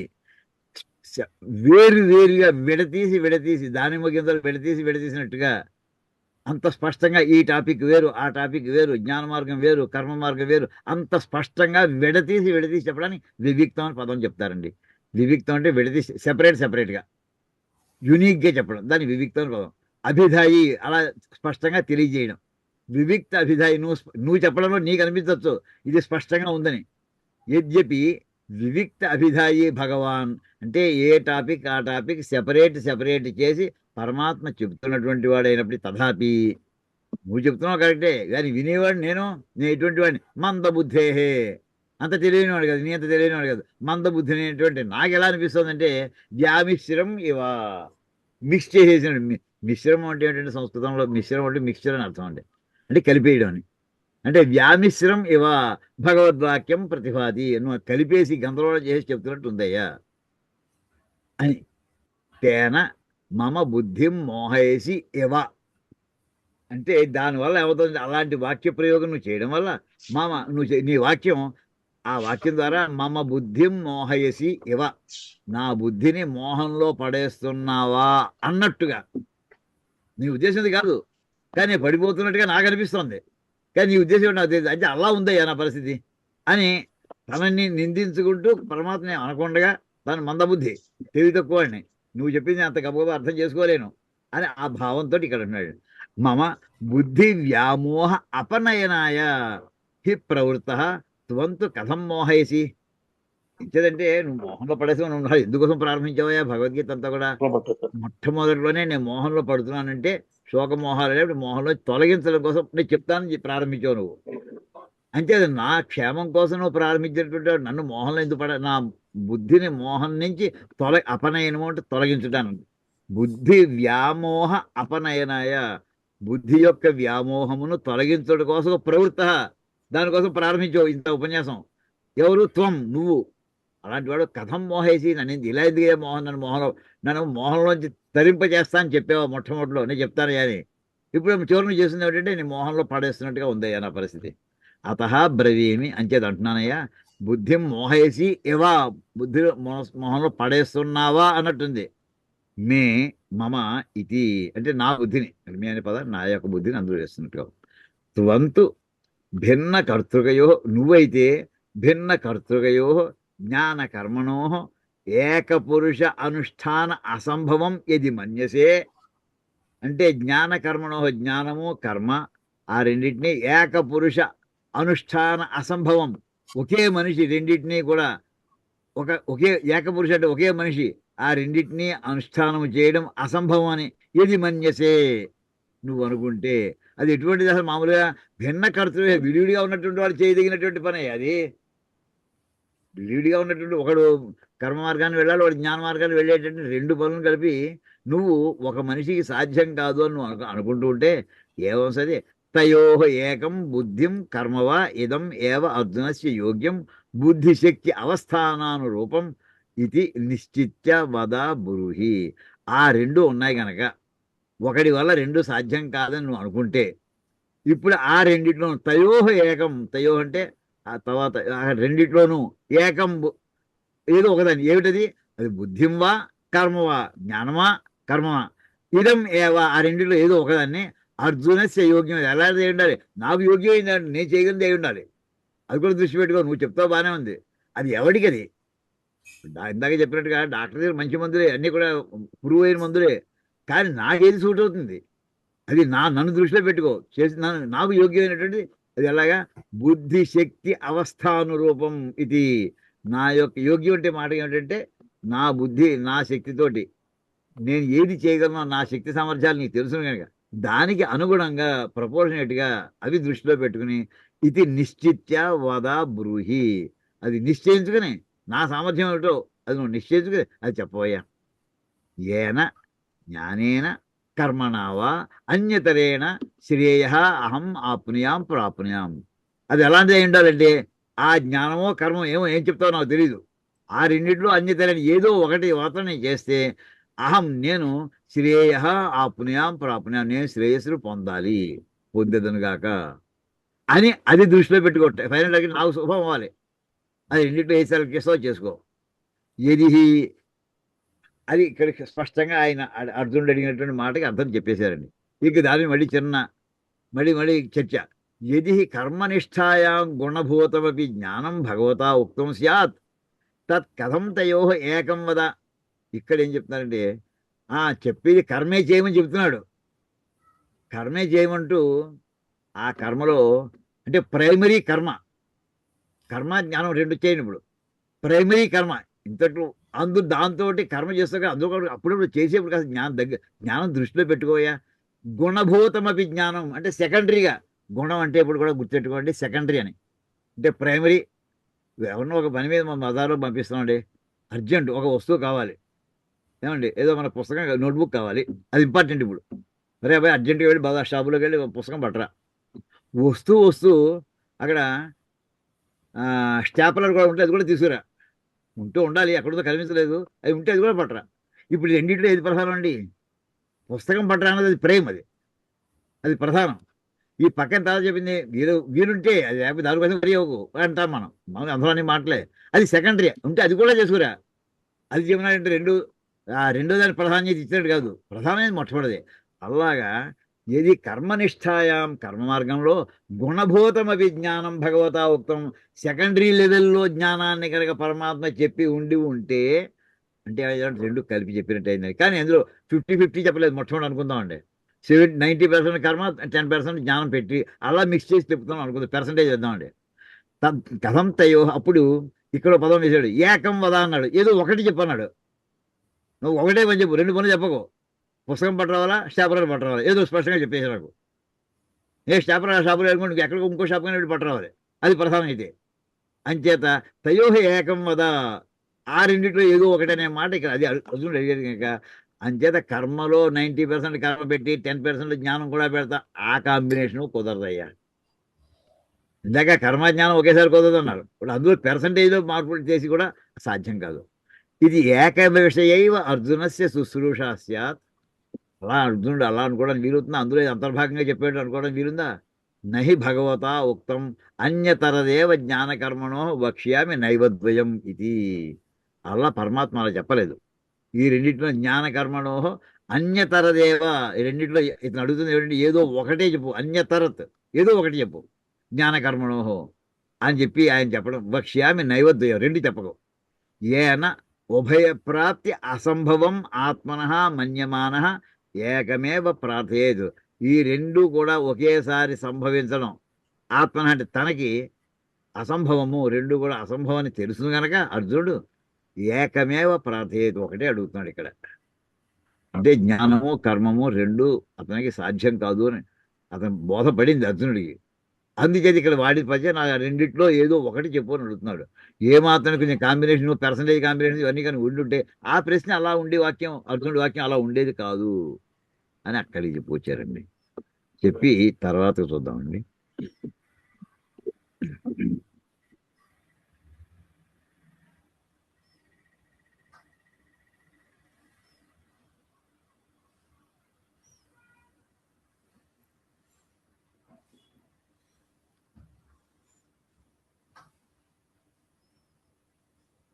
వేరుగా విడతీసి దానిమ్మ గింజలు విడతీసినట్టుగా అంత స్పష్టంగా ఈ టాపిక్ వేరు, ఆ టాపిక్ వేరు, జ్ఞాన మార్గం వేరు, కర్మ మార్గం వేరు, అంత స్పష్టంగా విడతీసి చెప్పడానికి వివిక్తం అని పదం చెప్తారండి. వివిక్తం అంటే విడతీసి సెపరేట్గా యునిక్గా చెప్పడం, దాన్ని వివిక్తం అని పదం. అభిధాయి అలా స్పష్టంగా తెలియజేయడం. వివిక్త అభిధాయి నువ్వు చెప్పడంలో నీకు అనిపించవచ్చు ఇది స్పష్టంగా ఉందని. యద్యపి వివిక్త అభిధాయి భగవాన్ అంటే ఏ టాపిక్ ఆ టాపిక్ సెపరేట్ చేసి పరమాత్మ చెబుతున్నటువంటి వాడైనప్పుడు తథాపి నువ్వు చెప్తున్నావు కరెక్టే, కానీ వినేవాడు నేను ఎటువంటి వాడిని. మందబుద్ధేహే, అంత తెలియనివాడు కదా, నీ అంత తెలియనివాడు కదా. మందబుద్ధి అనేటువంటి నాకు ఎలా అనిపిస్తుంది అంటే వ్యామిశ్రం ఇవా, మిక్స్ చేసేసిన. మిశ్రమం అంటే ఏంటంటే సంస్కృతంలో మిశ్రమం అంటే మిక్స్చర్ అని అర్థం అండి, అంటే కలిపేయడం అని. అంటే వ్యామిశ్రం ఇవ భగవద్వాక్యం ప్రతిభాతి, నువ్వు కలిపేసి గందరగోళం చేసి చెప్తున్నట్టు ఉందయ్యా అని. తేన మమ బుద్ధిం మోహయేసి ఇవ అంటే దానివల్ల ఏమవుతుంది, అలాంటి వాక్య ప్రయోగం నువ్వు చేయడం వల్ల నీ వాక్యం, ఆ వాక్యం ద్వారా మమ బుద్ధిం మోహయసి ఇవ, నా బుద్ధిని మోహంలో పడేస్తున్నావా అన్నట్టుగా. నీ ఉద్దేశం కాదు, కానీ పడిపోతున్నట్టుగా నాకు అనిపిస్తుంది, కానీ నీ ఉద్దేశం నాకు తెలియదు. అంటే అలా ఉందయ్యా నా పరిస్థితి అని తనని నిందించుకుంటూ పరమాత్మని అనకుండా తను మందబుద్ధి, తెలివి తక్కువని, నువ్వు చెప్పింది అంత గబగబా అర్థం చేసుకోలేను అని ఆ భావంతో ఇక్కడ ఉన్నాడు. మమ బుద్ధి వ్యామోహ అపనయనాయ హి ప్రవృత్త త్వంతు కథం మోహయసి. ఇచ్చేదంటే నువ్వు మోహంలో పడేసావు, నువ్వు ఎందుకోసం ప్రారంభించావా భగవద్గీత అంతా కూడా? మొట్టమొదటిలోనే నేను మోహంలో పడుతున్నానంటే శోకమోహాలు అనేవి మోహంలో తొలగించడం కోసం నేను చెప్తానని ప్రారంభించావు నువ్వు. అంటే అది నా క్షేమం కోసం నువ్వు ప్రారంభించినటువంటి వాడు. నన్ను మోహంలో ఎందుకు నా బుద్ధిని మోహం నుంచి అపనయనము అంటే తొలగించడానికి. బుద్ధి వ్యామోహ అపనయనాయ, బుద్ధి యొక్క వ్యామోహమును తొలగించడం కోసం ప్రవృత్త, దానికోసం ప్రారంభించావు ఇంత ఉపన్యాసం. ఎవరు? త్వం, నువ్వు. అలాంటి వాడు కథం మోహేసి నన్ను ఇలా ఎందుకే మోహన్ నన్ను మోహంలోంచి తరింపజేస్తా అని చెప్పావా మొట్టమొదటిలో? నేను చెప్తాను కానీ ఇప్పుడు చివరిని చేసింది ఏమిటంటే నేను మోహంలో పడేస్తున్నట్టుగా ఉందయ్యా నా పరిస్థితి. అత బ్రవీమి అంచేది అంటున్నానయ్యా, బుద్ధిం మోహేసి ఎవా, బుద్ధి మోహంలో పడేస్తున్నావా అన్నట్టుంది. మే మమ ఇది అంటే నా బుద్ధిని, మే అనే పదం నా యొక్క బుద్ధిని అందులో వేస్తున్నట్టుగా. త్వంతు భిన్న కర్తృకయో, నువ్వైతే భిన్న కర్తృకయో జ్ఞాన కర్మణో ఏకపురుష అనుష్ఠాన అసంభవం యది మన్యసే, అంటే జ్ఞాన కర్మణో, జ్ఞానము కర్మ ఆ రెండింటినీ ఏకపురుష అనుష్ఠాన అసంభవం, ఒకే మనిషి రెండింటినీ కూడా ఒకే ఏకపురుష అంటే ఒకే మనిషి ఆ రెండింటినీ అనుష్ఠానం చేయడం అసంభవం అని ఏది మన్యసే నువ్వు అనుకుంటే, అది ఎటువంటిది? అసలు మామూలుగా భిన్న కర్తృ విడివిడిగా ఉన్నటువంటి వాడు చేయదగినటువంటి పనే అది. విడివిడిగా ఉన్నటువంటి ఒకడు కర్మ మార్గాన్ని వెళ్ళాలి, వాడు జ్ఞాన మార్గాన్ని వెళ్ళేటటువంటి రెండు పనులను కలిపి నువ్వు ఒక మనిషికి సాధ్యం కాదు అని నువ్వు అనుకుంటూ ఉంటే ఏమవుతుంది? తయో ఏకం బుద్ధిం కర్మవా ఇదం ఏవ అర్జునస్య యోగ్యం బుద్ధిశక్తి అవస్థానానురూపం ఇది నిశ్చిత్య వద బ్రూహి. ఆ రెండు ఉన్నాయి గనక ఒకటి వల్ల రెండు సాధ్యం కాదని నువ్వు అనుకుంటే, ఇప్పుడు ఆ రెండిట్లో తయో ఏకం, తయో అంటే ఆ తర్వాత రెండిట్లోనూ ఏకం ఏదో ఒకదాన్ని, ఏమిటది? అది బుద్ధింవా కర్మవా, జ్ఞానమా కర్మవా, ఇదం ఏవా ఆ రెండిట్లో ఏదో ఒకదాన్ని అర్జునస్య యోగ్యం. ఎలా ఉండాలి? నాకు యోగ్యం ఏంటంటే నేను చేయగలిగింది అయి ఉండాలి. అది కూడా దృష్టి పెట్టుకో. నువ్వు చెప్తావు బాగానే ఉంది, అది ఎవడికి? అది ఇందాక చెప్పినట్టుగా డాక్టర్ దగ్గర మంచి మందులే, అన్నీ కూడా ప్రూవ్ అయిన మందులే, కానీ నాకేది సూట్ అవుతుంది అది నన్ను దృష్టిలో పెట్టుకో. చేసి నాకు యోగ్యమైనటువంటిది అది ఎలాగా? బుద్ధి శక్తి అవస్థానురూపం ఇది. నా యొక్క యోగ్యం అంటే మాట ఏమిటంటే నా బుద్ధి నా శక్తితోటి నేను ఏది చేయగలను, నా శక్తి సామర్థ్యాలు నీకు తెలుసు కనుక దానికి అనుగుణంగా ప్రపోర్షనేట్గా అవి దృష్టిలో పెట్టుకుని ఇది నిశ్చిత్య వద బ్రూహి, అది నిశ్చయించుకుని నా సామర్థ్యం ఏమిటో అది నువ్వు నిశ్చయించుకుని అది చెప్పవయ్యా. ఏన జ్ఞానేన కర్మణావా అన్యతరేణ శ్రేయ అహం ఆప్నుయాం ప్రాప్నుయాం. అది ఎలాంటిది అయి ఉండాలంటే ఆ జ్ఞానమో కర్మో ఏం చెప్తావో నాకు తెలీదు, ఆ రెండింటిలో అన్యతరేణ ఏదో ఒకటి మాత్రం నేను చేస్తే అహం నేను శ్రేయ ఆప్నుయాం ప్రాప్నుయాం, నేను శ్రేయస్సును పొందాలి, పొందేదనుగాక అని అది దృష్టిలో పెట్టుకోవట్టే. ఫైనల్ దగ్గర నాకు శుభం అవ్వాలి, అది రెండింటిలో ఏ సెలెక్ట్ చేసుకో. ఏది అది ఇక్కడ స్పష్టంగా ఆయన అర్జునుడు అడిగినటువంటి మాటకి అర్థం చెప్పేశారండి. ఇక దాని మళ్ళీ చర్చ. యది కర్మనిష్టాయాం గుణభూతమపి జ్ఞానం భగవతా ఉక్తం స్యాత్ తత్ కథం తయో ఏకం వద. ఇక్కడ ఏం చెప్తున్నారంటే చెప్పేది కర్మే చేయమని చెప్తున్నాడు. కర్మే చేయమంటూ ఆ కర్మలో అంటే ప్రైమరీ కర్మ జ్ఞానం రెండు చేయను. ఇప్పుడు ప్రైమరీ కర్మ ఇంతట్లో దాంతో కర్మ చేస్తాక అందులో అప్పుడప్పుడు చేసేప్పుడు కాదు జ్ఞానం దృష్టిలో పెట్టుకోయా. గుణభూతమపి జ్ఞానం అంటే సెకండరీగా, గుణం అంటే ఇప్పుడు కూడా గుర్తుపెట్టుకోండి సెకండరీ అని. అంటే ప్రైమరీ ఎవరినో ఒక పని మీద మన బజార్లో పంపిస్తామండి, అర్జెంట్ ఒక వస్తువు కావాలి ఏమండి, ఏదో మన పుస్తకం నోట్బుక్ కావాలి, అది ఇంపార్టెంట్. ఇప్పుడు అరే అబ్బాయి అర్జెంట్గా వెళ్ళి బజార్ షాపులోకి వెళ్ళి పుస్తకం పట్టరా. వస్తూ అక్కడ స్టాపులర్ కూడా ఉంటే అది కూడా తీసుకురా, ఉంటూ ఉండాలి, ఎక్కడుందో కనిపించలేదు, అది ఉంటే అది కూడా పట్టరా. ఇప్పుడు రెండింటిలో ఏది ప్రధానం అండి? పుస్తకం పట్టరా అన్నది అది ప్రేమ, అది ప్రధానం. ఈ పక్కన తర్వాత చెప్పింది వీలుంటే అది లేకపోతే దానికోసం రెడీ అవ్వకు అంటాం మనం అందులో అన్ని మాటలే, అది సెకండరీ. ఉంటే అది కూడా చేసుకురా. అది చెప్పినాడంటే రెండో దాని ప్రాధాన్యత ఇచ్చినట్టు కాదు, ప్రధానమైనది మొట్టమొదటిదే. అలాగా ఏది కర్మనిష్టాయాం కర్మ మార్గంలో గుణభూతమపి జ్ఞానం భగవతా ఉక్తం, సెకండరీ లెవెల్లో జ్ఞానాన్ని కనుక పరమాత్మ చెప్పి ఉంటే అంటే రెండు కలిపి చెప్పినట్టు అయింది. కానీ అందులో 50-50 చెప్పలేదు, మొట్టమొదటి అనుకుందామండి. 90% కర్మ 10% జ్ఞానం పెట్టి అలా మిక్స్ చేసి చెప్తున్నాం అనుకుందాం, పర్సంటేజ్ వేద్దామండి. కథం తయో అప్పుడు ఇక్కడ పదం వేసాడు, ఏకం వద అన్నాడు, ఏదో ఒకటి చెప్పన్నాడు. నువ్వు ఒకటే పని చెప్పు, రెండు పనులు చెప్పకు. పుస్తకం పట్టరావాలా, స్టాపులర్ పట్టరావాలి, ఏదో స్పష్టంగా చెప్పేసి నాకు. స్టాపులర్ షాపులో అనుకోండి, ఎక్కడికో ఇంకో షాప్ కానీ పట్టరావాలి, అది ప్రధానం అయితే. అంచేత తయోహ ఏకం వద, ఆ రెండిట్లో ఏదో ఒకటనే మాట ఇక్కడ అది అర్జునుడు అడిగాడు కనుక. అంచేత కర్మలో 90% కర్మ పెట్టి 10% జ్ఞానం కూడా పెడతా, ఆ కాంబినేషను కుదరదయ్యా. ఇందాక కర్మజ్ఞానం ఒకేసారి కుదరదు అన్నారు, ఇప్పుడు అందులో పెర్సంటేజ్లో మార్పులు చేసి కూడా సాధ్యం కాదు. ఇది ఏక విషయైవ అర్జునస్య శుశ్రూష స్యాత్. అలా అర్జునుడు అలా అనుకోవడం వీలుతుందా? అందులో అంతర్భాగంగా చెప్పాడు అనుకోవడం వీలుందా? నహి భగవత ఉక్తం అన్యతరదేవ జ్ఞానకర్మణో వక్ష్యామి నైవద్వయం ఇది. అలా పరమాత్మ అలా చెప్పలేదు. ఈ రెండింటిలో జ్ఞానకర్మణో అన్యతరదేవ, ఈ రెండింటిలో ఇతను అడుగుతుంది ఏమిటంటే ఏదో ఒకటే చెప్పు, అన్యతరత్ ఏదో ఒకటి చెప్పు, జ్ఞానకర్మణో అని చెప్పి ఆయన చెప్పడం. వక్ష్యామి నైవద్వయం, రెండు చెప్పకు. ఏన ఉభయప్రాప్తి అసంభవం ఆత్మనః మన్యమానః ఏకమేవ ప్రార్థయేత్. ఈ రెండు కూడా ఒకేసారి సంభవించడం ఆత్మన అంటే తనకి అసంభవము, రెండు కూడా అసంభవాన్ని తెలుసు గనక అర్జునుడు ఏకమేవ ప్రార్థయేత్, ఒకటే అడుగుతున్నాడు ఇక్కడ. అంటే జ్ఞానము కర్మము రెండు అతనికి సాధ్యం కాదు అని అతను బోధపడింది అర్జునుడికి. అందుచేది ఇక్కడ వాడి పద్య నా రెండిట్లో ఏదో ఒకటి చెప్పు అని అడుగుతున్నాడు. ఏమాత్రం కొంచెం కాంబినేషన్, పర్సంటేజ్ కాంబినేషన్ ఇవన్నీ కానీ ఉండుంటే ఆ ప్రశ్న అలా ఉండే వాక్యం, అర్జునుడి వాక్యం అలా ఉండేది కాదు అని అక్కడికి చెప్పి వచ్చారండి. చెప్పి తర్వాత చూద్దామండి.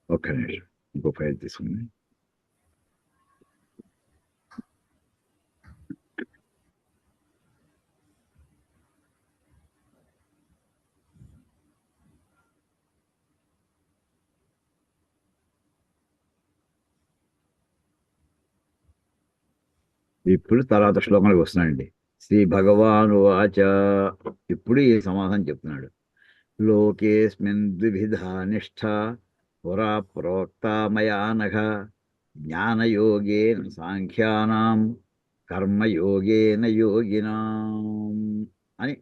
ఒక్క నిమిషం, ఇంకో ఫైల్ తీసుకుని. ఇప్పుడు తర్వాత శ్లోకానికి వస్తున్నాడండి. శ్రీ భగవాను వాచ, ఇప్పుడు ఈ సమాధానం చెప్తున్నాడు. లోకేస్మిన్ ద్విధా నిష్ఠ పురా ప్రోక్తా మయా నఘ జ్ఞానయోగేన సాంఖ్యానాం కర్మయోగేన యోగినాం అని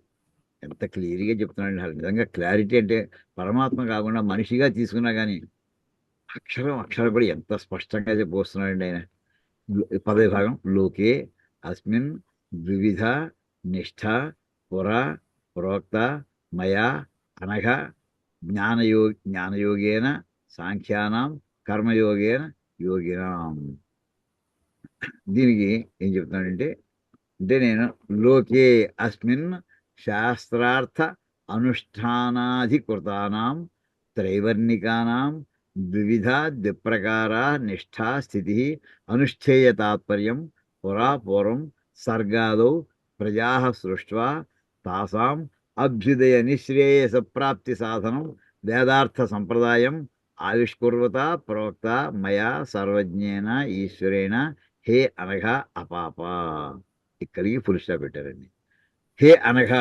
ఎంత క్లియర్గా చెప్తున్నాడు. నిజంగా క్లారిటీ అంటే పరమాత్మ కాకుండా మనిషిగా తీసుకున్నా కానీ అక్షరం కూడా ఎంత స్పష్టంగా చెప్పొస్తున్నాడండి ఆయన. పదవి భాగం లోకే అస్మిన్ ద్విధ నిష్ఠ పురా ప్రోక్త మయా అనఘ జ్ఞానయోగేన సాంఖ్యానాం కర్మయోగేన యోగినాం. దీనికి ఏం చెప్తున్నాడంటే, నేను లోకే అస్మిన్ శాస్త్రార్థ అనుష్ఠానాధికృతానాం త్రైవర్ణికానాం ద్విధ ద్విప్రకారా నిష్ఠా స్థితి అనుష్ఠేయ తాత్పర్యం పురా పూర్వం సర్గాదౌ ప్రజా సృష్ట్వా తాసాం అభ్యుదయ నిశ్రేయస ప్రాప్తి సాధనం వేదార్థ సంప్రదాయం ఆవిష్కుర్వత ప్రోక్త మయా సర్వజ్ఞేన ఈశ్వరేణ హే అనఘ అపాప. ఇక్కడికి ఫుల్ స్టాప్ పెట్టారండి. హే అనఘ,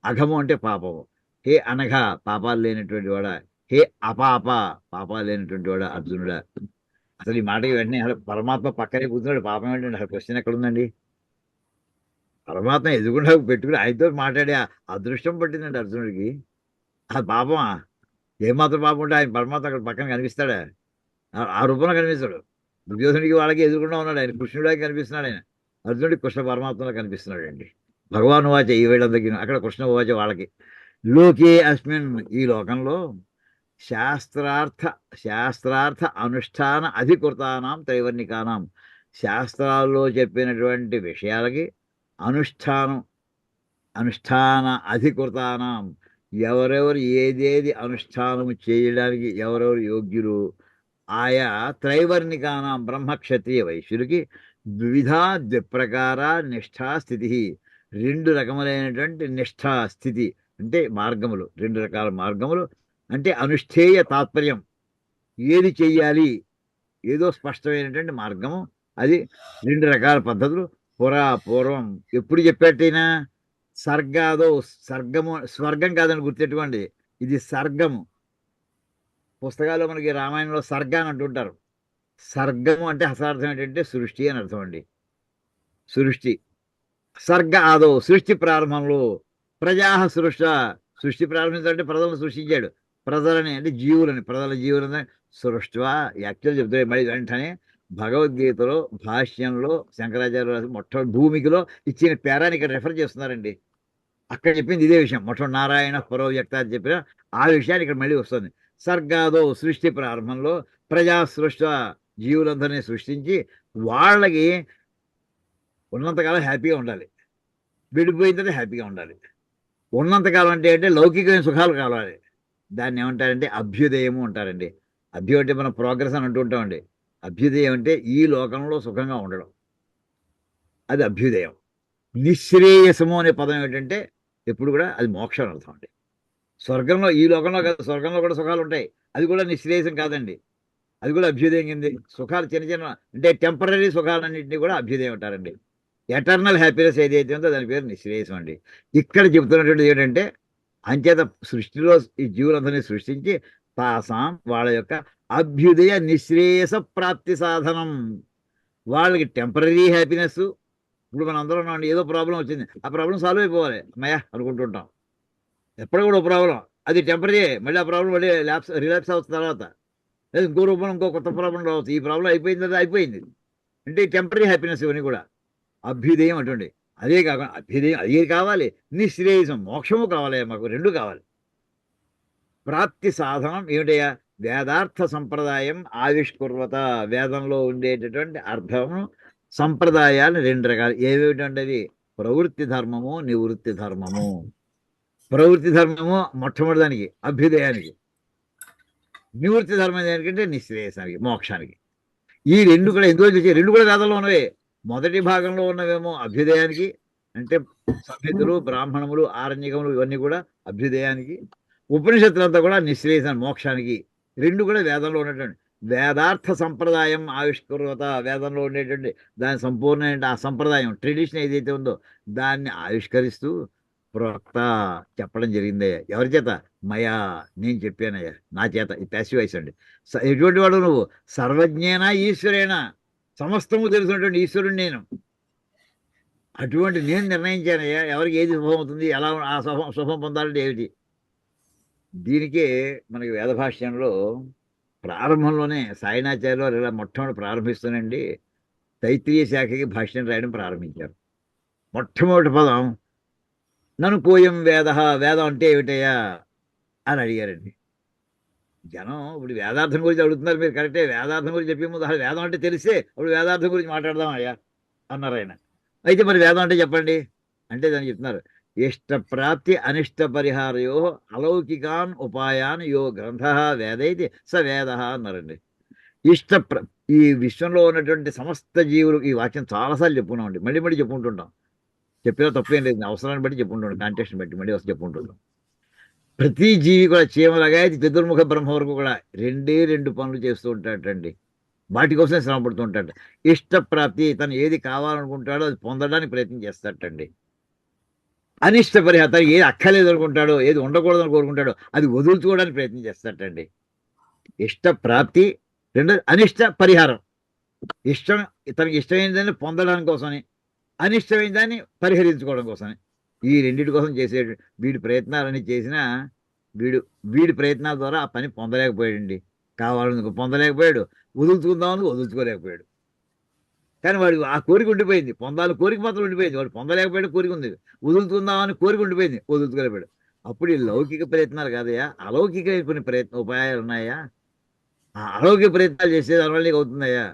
అఘము అంటే పాపము. హే అనఘ, పాపాలు లేనటువంటి వాడా. హే అపాప, పాపాలు లేనటువంటి వాడా అర్జునుడా. అసలు ఈ మాటకి వెంటనే అసలు పరమాత్మ పక్కనే కూర్చున్నాడు. పాపం ఏంటండి, అసలు క్వశ్చన్ ఎక్కడ ఉందండి? పరమాత్మ ఎదుగుండా పెట్టుకుని ఆయనతో మాట్లాడే అదృష్టం పట్టిందండి అర్జునుడికి. అది పాపమా? ఏమాత్రం పాపం ఉంటే ఆయన పరమాత్మ అక్కడ పక్కన కనిపిస్తాడా? ఆ రూపంలో కనిపిస్తాడు. దుర్యోధనుడికి వాళ్ళకి ఎదురుకుండా ఉన్నాడు ఆయన, కృష్ణుడికి కనిపిస్తున్నాడు ఆయన. అర్జునుడికి కృష్ణ పరమాత్మలో కనిపిస్తున్నాడు అండి. భగవాన్ వాచ ఈ వీళ్ళందరికీ, అక్కడ కృష్ణ వాచ వాళ్ళకి. లోకే అస్మిన్, ఈ లోకంలో శాస్త్రార్థ అనుష్ఠాన అధికృతానాం త్రైవర్ణికానాం, శాస్త్రాల్లో చెప్పినటువంటి విషయాలకి అనుష్ఠాన అధికృతానాం, ఎవరెవరు ఏదేది అనుష్ఠానము చేయడానికి ఎవరెవరు యోగ్యులు ఆయా త్రైవర్ణికానాం బ్రహ్మక్షత్రియ వైశ్యులకి ద్విధా ద్విప్రకార నిష్ఠా స్థితి, రెండు రకములైనటువంటి నిష్ఠా స్థితి అంటే మార్గములు, రెండు రకాల మార్గములు అంటే అనుష్ఠేయ తాత్పర్యం, ఏది చెయ్యాలి ఏదో స్పష్టమైనటువంటి మార్గము, అది రెండు రకాల పద్ధతులు. పూర్వం ఎప్పుడు చెప్పేటైనా సర్గాదో, స్వర్గం కాదని గుర్తెట్టుకోండి, ఇది సర్గము. పుస్తకాల్లో మనకి రామాయణంలో సర్గ అని అంటుంటారు. సర్గము అంటే అసార్థం ఏంటంటే సృష్టి అని అర్థం అండి. సృష్టి సర్గ ఆదో సృష్టి ప్రారంభంలో ప్రజా సృష్ట సృష్టి ప్రారంభించాలంటే ప్రజలను సృష్టించాడు. ప్రజలని అంటే జీవులని ప్రజల జీవులని సృష్టివా యాక్చువల్ చెప్తాడు. మళ్ళీ వెంటనే భగవద్గీతలో భాష్యంలో శంకరాచార్య రాసిన మొట్టమొదటి భూమికలో ఇచ్చిన పేరాన్ని ఇక్కడ రెఫర్ చేస్తున్నారండి. అక్కడ చెప్పింది ఇదే విషయం. మొట్టమొదటి నారాయణ పరో వ్యక్త అని చెప్పిన ఆ విషయాన్ని ఇక్కడ మళ్ళీ వస్తుంది. సర్గాదో సృష్టి ప్రారంభంలో ప్రజా సృష్ట జీవులందరినీ సృష్టించి వాళ్ళకి ఉన్నంతకాలం హ్యాపీగా ఉండాలి, విడిపోయిన తర్వాత హ్యాపీగా ఉండాలి. ఉన్నంతకాలం అంటే లౌకికమైన సుఖాలు కావాలి. దాన్ని ఏమంటారంటే అభ్యుదయము అంటారండి. అభ్యుదయం అంటే మనం ప్రోగ్రెస్ అని అంటూ ఉంటామండి. అభ్యుదయం అంటే ఈ లోకంలో సుఖంగా ఉండడం, అది అభ్యుదయం. నిశ్రేయసము అనే పదం ఏంటంటే ఎప్పుడు కూడా అది మోక్షం అని అర్థం అండి. స్వర్గంలో ఈ లోకంలో కాదు, స్వర్గంలో కూడా సుఖాలు ఉంటాయి, అది కూడా నిశ్రేయసం కాదండి, అది కూడా అభ్యుదయం కింది. సుఖాలు చిన్న చిన్న అంటే టెంపరీ సుఖాలన్నింటినీ కూడా అభ్యుదయం అంటారండి. ఎటర్నల్ హ్యాపీనెస్ ఏదైతే ఉందో దాని పేరు నిశ్రేయసం అండి. ఇక్కడ చెప్తున్నటువంటిది ఏంటంటే అంచేత సృష్టిలో ఈ జీవులందరినీ సృష్టించి తాసాం వాళ్ళ యొక్క అభ్యుదయ నిశ్రేయస ప్రాప్తి సాధనం. వాళ్ళకి టెంపరీ హ్యాపీనెస్. ఇప్పుడు మనం అందరం ఉన్నామండి, ఏదో ప్రాబ్లం వచ్చింది, ఆ ప్రాబ్లం సాల్వ్ అయిపోవాలి అమ్మయ్య అనుకుంటుంటాం. ఎప్పుడు కూడా ప్రాబ్లం అది టెంపరీ, మళ్ళీ ఆ ప్రాబ్లం మళ్ళీ రిలాక్స్ అవుతున్న తర్వాత లేదా ఇంకో రూపంలో ఇంకో కొత్త ప్రాబ్లం రావచ్చు. ఈ ప్రాబ్లం అయిపోయింది కదా అయిపోయింది అంటే టెంపరీ హ్యాపీనెస్ ఇవన్నీ కూడా అభ్యుదయం అటువంటి. అదే కాకుండా అభ్యుదయం అదే కావాలి, నిశ్రేయసం మోక్షము కావాలి, మాకు రెండు కావాలి. ప్రాప్తి సాధనం ఏమిటయ్యా? వేదార్థ సంప్రదాయం ఆవిష్కృత. వేదంలో ఉండేటటువంటి అర్థము సంప్రదాయాలు రెండు రకాలు. ఏమిటంటే ప్రవృత్తి ధర్మము, నివృత్తి ధర్మము. ప్రవృత్తి ధర్మము మొట్టమొదటి దానికి అభ్యుదయానికి, నివృత్తి ధర్మం దేనికంటే నిశ్రేయసానికి మోక్షానికి. ఈ రెండు కూడా ఎందులో చూసే రెండు కూడా వేదంలో ఉన్నవే. మొదటి భాగంలో ఉన్నవేమో అభ్యుదయానికి, అంటే సంహితులు బ్రాహ్మణములు ఆరణ్యకములు ఇవన్నీ కూడా అభ్యుదయానికి. ఉపనిషత్తులంతా కూడా నిశ్రేయసాన్ని మోక్షానికి. రెండు కూడా వేదంలో ఉన్నటువంటి వేదార్థ సంప్రదాయం ఆవిష్కృత. వేదంలో ఉండేటువంటి దాని సంపూర్ణమైన ఆ సంప్రదాయం ట్రెడిషన్ ఏదైతే ఉందో దాన్ని ఆవిష్కరిస్తూ ప్రోక్త చెప్పడం జరిగిందయ్యా. ఎవరి చేత? మయా, నేను చెప్పానయ్యా, నా చేత. ఈ ప్యాసివ్ వాయిస్ అండి. ఎటువంటి వాడు నువ్వు? సర్వజ్ఞేనా ఈశ్వరేనా, సమస్తము తెలుసున్నటువంటి ఈశ్వరుడు నేను. అటువంటి నేను నిర్ణయించానయ్యా ఎవరికి ఏది శుభం అవుతుంది, ఎలా ఆ శుభం పొందాలంటే ఏమిటి. దీనికే మనకి వేదభాష్యంలో ప్రారంభంలోనే సాయినాచార్యులు ఇలా మొట్టమొదటి ప్రారంభిస్తూనండి తైత్రీయ శాఖకి భాష్యం రాయడం ప్రారంభించారు. మొట్టమొదటి పదం నన్ను కోయం వేద, వేదం అంటే ఏమిటయ్యా అని అడిగారండి. జనం ఇప్పుడు వేదార్థం గురించి అడుగుతున్నారు, మీరు కరెక్టే. వేదార్థం గురించి చెప్పే ముందు అసలు వేదం అంటే తెలిసే ఇప్పుడు వేదార్థం గురించి మాట్లాడదాం అయ్యా అన్నారు ఆయన. అయితే మరి వేదం అంటే చెప్పండి అంటే దాన్ని చెప్తున్నారు. ఇష్టప్రాప్తి అనిష్ట పరిహారయో అలౌకికాన్ ఉపాయాన్ యో గ్రంథ వేదైతి స వేద అన్నారండి. ఈ విశ్వంలో ఉన్నటువంటి సమస్త జీవులు, ఈ వాక్యం చాలాసార్లు చెప్పుకున్నామండి, మళ్ళీ మళ్ళీ చెప్పుకుంటుంటాం. చెప్పినా తప్పేం లేదు, అవసరాన్ని బట్టి చెప్పుకుంటుంటాం, కాంటెక్స్ట్ని బట్టి మళ్ళీ వస్తే చెప్పుకుంటున్నాం. ప్రతి జీవి కూడా చీమలగా చతుర్ముఖ బ్రహ్మ వరకు కూడా రెండు పనులు చేస్తూ ఉంటాడటండి. వాటి కోసం శ్రమ పడుతూ ఉంటాడు. ఇష్టప్రాప్తి, తను ఏది కావాలనుకుంటాడో అది పొందడానికి ప్రయత్నం చేస్తాడటండి. అనిష్ట పరిహారం, తను ఏది అక్కర్లేదు అనుకుంటాడో, ఏది ఉండకూడదని కోరుకుంటాడో అది వదులుకోవడానికి ప్రయత్నం చేస్తాడటండి. ఇష్టప్రాప్తి. రెండోది అనిష్ట పరిహారం. ఇష్టం, తనకి ఇష్టమైన దాన్ని పొందడానికి కోసమని, అనిష్టమైన దాన్ని పరిహరించుకోవడం కోసమని. ఈ రెండింటి కోసం చేసే వీడి ప్రయత్నాలన్నీ చేసినా వీడి ప్రయత్నాల ద్వారా ఆ పని పొందలేకపోయాడండి. కావాలని పొందలేకపోయాడు, వదులుచుకుందామని వదులుచుకోలేకపోయాడు. కానీ వాడు ఆ కోరిక ఉండిపోయింది, పొందాలని కోరిక మాత్రం ఉండిపోయింది. వాడు పొందలేకపోయాడు, కోరిక ఉంది. వదులుచుకుందామని కోరిక ఉండిపోయింది, వదులుచుకోలేకపోయాడు. అప్పుడు ఈ లౌకిక ప్రయత్నాలు కాదయా, అలౌకిక కొన్ని ఉపాయాలు ఉన్నాయా. ఆ అలౌకిక ప్రయత్నాలు చేసేది దానివల్ల నీకు అవుతుందయ్యా.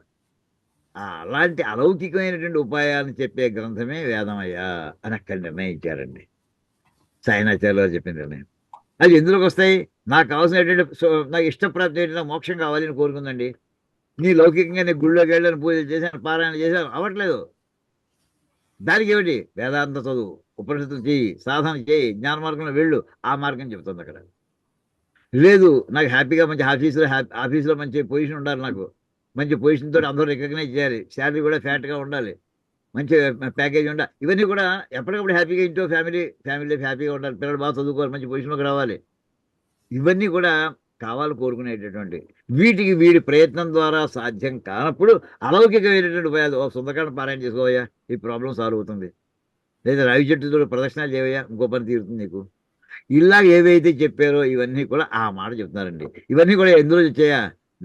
అలాంటి అలౌకికమైనటువంటి ఉపాయాలను చెప్పే గ్రంథమే వేదమయ్యా అని అక్కడ నిర్ణయించారండి సాయినాచార్యులు చెప్పిన నిర్ణయం. అది ఎందులోకి వస్తాయి? నాకు కావాల్సినటువంటి నాకు ఇష్టప్రాప్తి ఏంటంటే మోక్షం కావాలని కోరుకుందండి. నీ లౌకికంగా నీ గుళ్ళోకి వెళ్ళని పూజలు చేశాను, పారాయణ చేశాను, అవ్వట్లేదు. దానికి ఏమిటి? వేదాంత చదువు, ఉపనిషత్తులు చేయి, సాధన చేయి, జ్ఞాన మార్గంలో వెళ్ళు, ఆ మార్గం చెబుతుంది అక్కడ. లేదు నాకు హ్యాపీగా మంచి ఆఫీసులో మంచి పొజిషన్ ఉండాలి, నాకు మంచి పొజిషన్తో అందరూ రికగ్నైజ్ చేయాలి, శాలరీ కూడా ఫ్యాట్గా ఉండాలి, మంచి ప్యాకేజ్ ఉండాలి, ఇవన్నీ కూడా ఎప్పటికప్పుడు హ్యాపీగా ఇంట్లో ఫ్యామిలీ హ్యాపీగా ఉండాలి, పిల్లలు బాగా చదువుకోవాలి, మంచి పొజిషన్లోకి రావాలి, ఇవన్నీ కూడా కావాలి కోరుకునేటటువంటి వీటికి వీడి ప్రయత్నం ద్వారా సాధ్యం కానప్పుడు అలౌకికమైనటువంటి ఉపాయాలు సుందరకాండ పారాయణ చేసుకోవయ్యా, ఈ ప్రాబ్లం సాల్వ్ అవుతుంది. లేదా రావి చెట్టుతో ప్రదక్షిణాలు చేయవయ్యా, ఇంకో పని తీరుతుంది నీకు. ఇలా ఏవైతే చెప్పారో ఇవన్నీ కూడా ఆ మాట చెప్తున్నారండి. ఇవన్నీ కూడా ఎందులో వచ్చాయా?